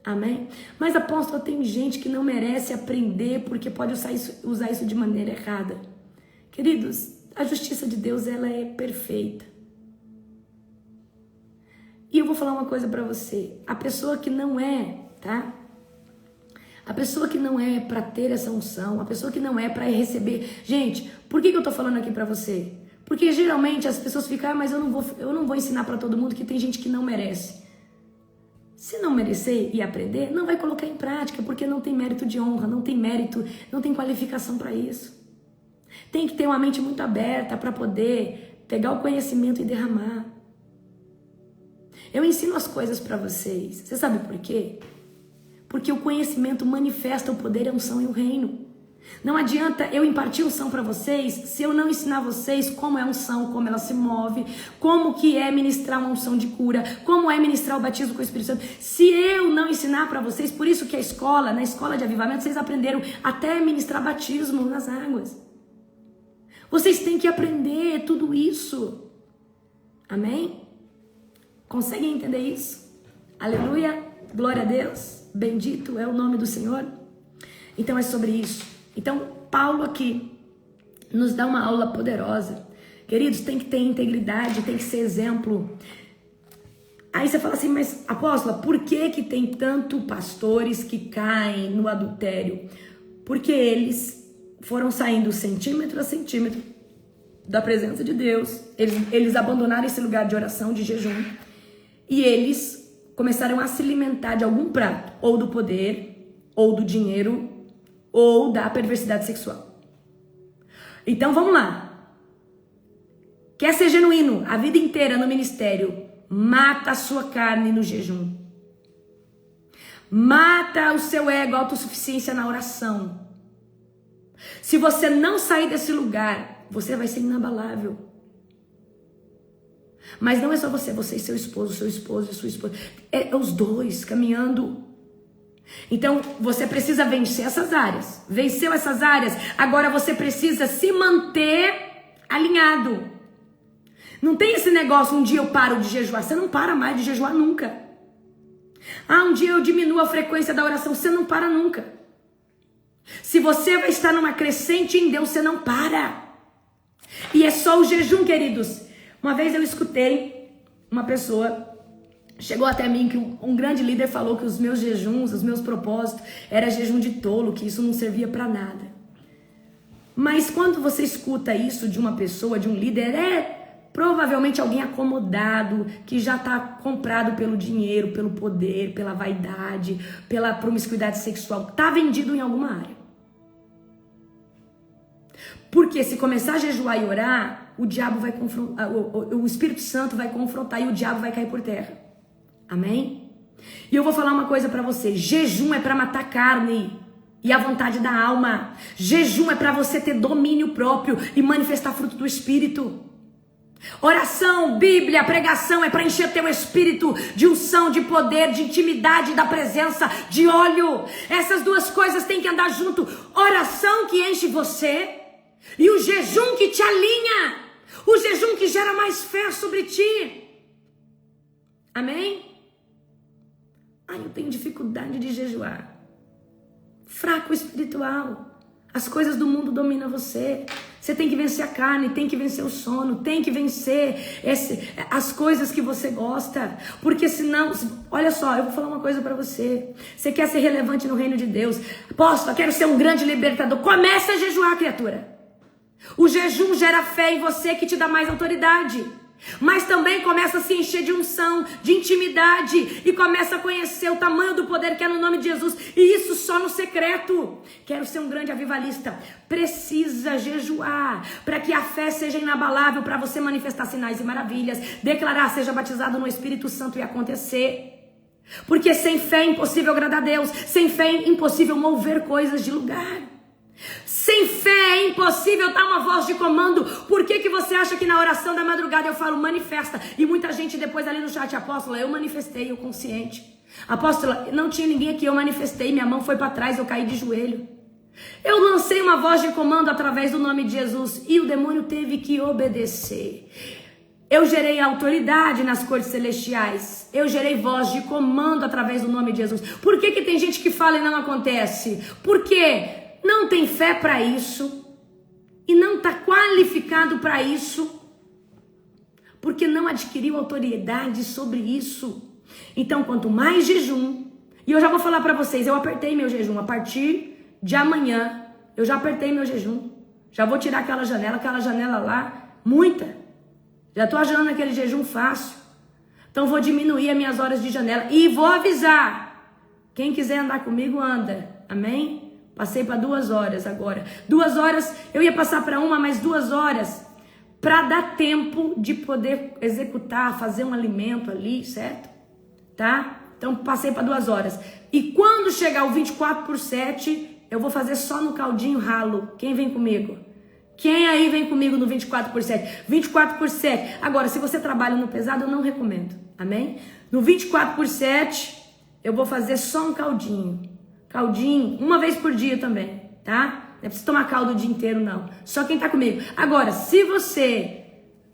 Amém? Mas, apóstolo, tem gente que não merece aprender porque pode usar isso de maneira errada. Queridos, a justiça de Deus, ela é perfeita. E eu vou falar uma coisa pra você. A pessoa que não é, tá? A pessoa que não é pra ter essa unção, a pessoa que não é pra receber... Gente, por que eu tô falando aqui pra você? Porque geralmente as pessoas ficam, mas eu não vou ensinar pra todo mundo que tem gente que não merece. Se não merecer e aprender, não vai colocar em prática, porque não tem mérito de honra, não tem mérito, não tem qualificação para isso. Tem que ter uma mente muito aberta para poder pegar o conhecimento e derramar. Eu ensino as coisas para vocês. Você sabe por quê? Porque o conhecimento manifesta o poder, a unção e o reino. Não adianta eu impartir unção para vocês se eu não ensinar vocês como é a unção, como ela se move, como que é ministrar uma unção de cura, como é ministrar o batismo com o Espírito Santo. Se eu não ensinar para vocês, por isso que na escola de avivamento, vocês aprenderam até ministrar batismo nas águas. Vocês têm que aprender tudo isso. Amém? Conseguem entender isso? Aleluia, glória a Deus, bendito é o nome do Senhor. Então é sobre isso. Então, Paulo aqui nos dá uma aula poderosa. Queridos, tem que ter integridade, tem que ser exemplo. Aí você fala assim, mas apóstola, por que tem tanto pastores que caem no adultério? Porque eles foram saindo centímetro a centímetro da presença de Deus. Eles abandonaram esse lugar de oração, de jejum. E eles começaram a se alimentar de algum prato, ou do poder, ou do dinheiro, ou da perversidade sexual. Então vamos lá. Quer ser genuíno a vida inteira no ministério? Mata a sua carne no jejum. Mata o seu ego, a autossuficiência na oração. Se você não sair desse lugar, você vai ser inabalável. Mas não é só você e seu esposo e sua esposa. É os dois caminhando. Então, você precisa vencer essas áreas. Venceu essas áreas, agora você precisa se manter alinhado. Não tem esse negócio, um dia eu paro de jejuar. Você não para mais de jejuar nunca. Um dia eu diminuo a frequência da oração. Você não para nunca. Se você vai estar numa crescente em Deus, você não para. E é só o jejum, queridos. Uma vez eu escutei uma pessoa... Chegou até mim que um grande líder falou que os meus jejuns, os meus propósitos, era jejum de tolo, que isso não servia para nada. Mas quando você escuta isso de uma pessoa, de um líder, é provavelmente alguém acomodado, que já está comprado pelo dinheiro, pelo poder, pela vaidade, pela promiscuidade sexual. Está vendido em alguma área. Porque se começar a jejuar e orar, o diabo vai confrontar, o Espírito Santo vai confrontar e o diabo vai cair por terra. Amém? E eu vou falar uma coisa pra você. Jejum é pra matar a carne e a vontade da alma. Jejum é pra você ter domínio próprio e manifestar fruto do Espírito. Oração, Bíblia, pregação é pra encher teu espírito de unção, de poder, de intimidade, da presença, de óleo. Essas duas coisas têm que andar junto. Oração que enche você e o jejum que te alinha. O jejum que gera mais fé sobre ti. Amém? Eu tenho dificuldade de jejuar. Fraco espiritual. As coisas do mundo dominam você. Você tem que vencer a carne, tem que vencer o sono, tem que vencer as coisas que você gosta. Porque senão, olha só, eu vou falar uma coisa pra você. Você quer ser relevante no reino de Deus. Apóstolo, eu quero ser um grande libertador. Comece a jejuar, criatura. O jejum gera fé em você que te dá mais autoridade. Mas também começa a se encher de unção, de intimidade, e começa a conhecer o tamanho do poder que é no nome de Jesus, e isso só no secreto. Quero ser um grande avivalista. Precisa jejuar para que a fé seja inabalável, para você manifestar sinais e maravilhas, declarar, seja batizado no Espírito Santo e acontecer. Porque sem fé é impossível agradar a Deus, sem fé é impossível mover coisas de lugar. Sem fé é impossível dar uma voz de comando. Por que você acha que na oração da madrugada eu falo manifesta? E muita gente depois ali no chat, apóstola, eu manifestei, eu consciente. Apóstola, não tinha ninguém aqui, eu manifestei, minha mão foi para trás, eu caí de joelho. Eu lancei uma voz de comando através do nome de Jesus e o demônio teve que obedecer. Eu gerei autoridade nas cores celestiais. Eu gerei voz de comando através do nome de Jesus. Por que tem gente que fala e não acontece? Porque não tem fé para isso e não está qualificado para isso, porque não adquiriu autoridade sobre isso. Então, quanto mais jejum, e eu já vou falar para vocês, eu apertei meu jejum a partir de amanhã, eu já apertei meu jejum, já vou tirar aquela janela lá, muita, já estou ajudando aquele jejum fácil, então vou diminuir as minhas horas de janela e vou avisar, quem quiser andar comigo anda, amém? Passei para 2 horas agora. 2 horas, eu ia passar para 1, mas 2 horas para dar tempo de poder executar, fazer um alimento ali, certo? Tá? Então passei para 2 horas. E quando chegar o 24/7, eu vou fazer só no caldinho ralo. Quem vem comigo? Quem aí vem comigo no 24/7? 24/7. Agora, se você trabalha no pesado, eu não recomendo. Amém? No 24/7, eu vou fazer só um caldinho. Caldinho, uma vez por dia também, tá? Não é preciso tomar caldo o dia inteiro, não. Só quem tá comigo. Agora, se você...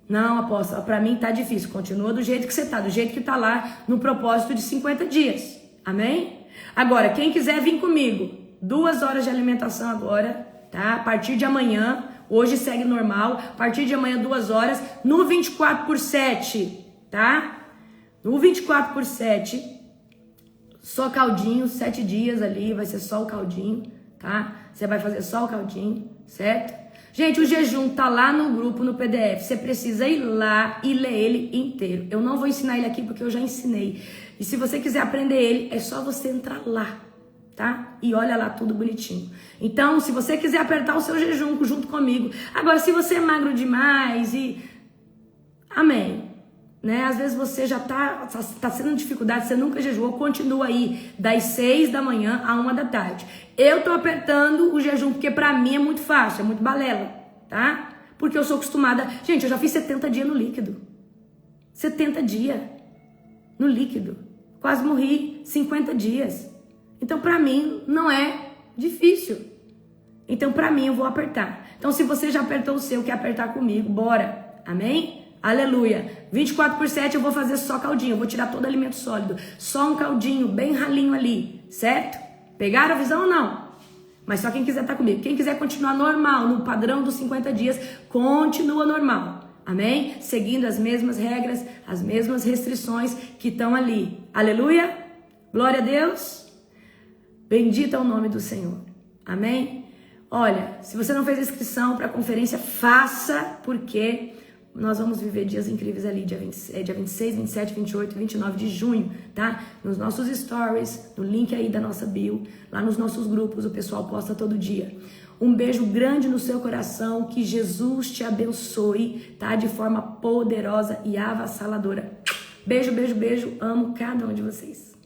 Não, apóstolo, pra mim tá difícil. Continua do jeito que você tá, do jeito que tá lá no propósito de 50 dias. Amém? Agora, quem quiser vir comigo, 2 horas de alimentação agora, tá? A partir de amanhã, hoje segue normal. A partir de amanhã, 2 horas, no 24/7, tá? No 24/7... Só caldinho, 7 dias ali, vai ser só o caldinho, tá? Você vai fazer só o caldinho, certo? Gente, o jejum tá lá no grupo, no PDF. Você precisa ir lá e ler ele inteiro. Eu não vou ensinar ele aqui porque eu já ensinei. E se você quiser aprender ele, é só você entrar lá, tá? E olha lá tudo bonitinho. Então, se você quiser apertar o seu jejum junto comigo. Agora, se você é magro demais e... Amém. Né? Às vezes você já tá sendo dificuldade, você nunca jejuou, continua aí das 6 da manhã a 1 da tarde. Eu tô apertando o jejum porque pra mim é muito fácil, é muito balela, tá? Porque eu sou acostumada, gente, eu já fiz 70 dias no líquido. 70 dias no líquido. Quase morri 50 dias. Então pra mim não é difícil. Então pra mim eu vou apertar. Então se você já apertou o seu, quer apertar comigo, bora. Amém? Aleluia. 24/7 eu vou fazer só caldinho. Eu vou tirar todo alimento sólido. Só um caldinho, bem ralinho ali. Certo? Pegaram a visão ou não? Mas só quem quiser estar comigo. Quem quiser continuar normal, no padrão dos 50 dias, continua normal. Amém? Seguindo as mesmas regras, as mesmas restrições que estão ali. Aleluia. Glória a Deus. Bendito é o nome do Senhor. Amém? Olha, se você não fez inscrição para a conferência, faça, porque... Nós vamos viver dias incríveis ali, dia 26, 27, 28 e 29 de junho, tá? Nos nossos stories, no link aí da nossa bio, lá nos nossos grupos, o pessoal posta todo dia. Um beijo grande no seu coração, que Jesus te abençoe, tá? De forma poderosa e avassaladora. Beijo, beijo, beijo, amo cada um de vocês.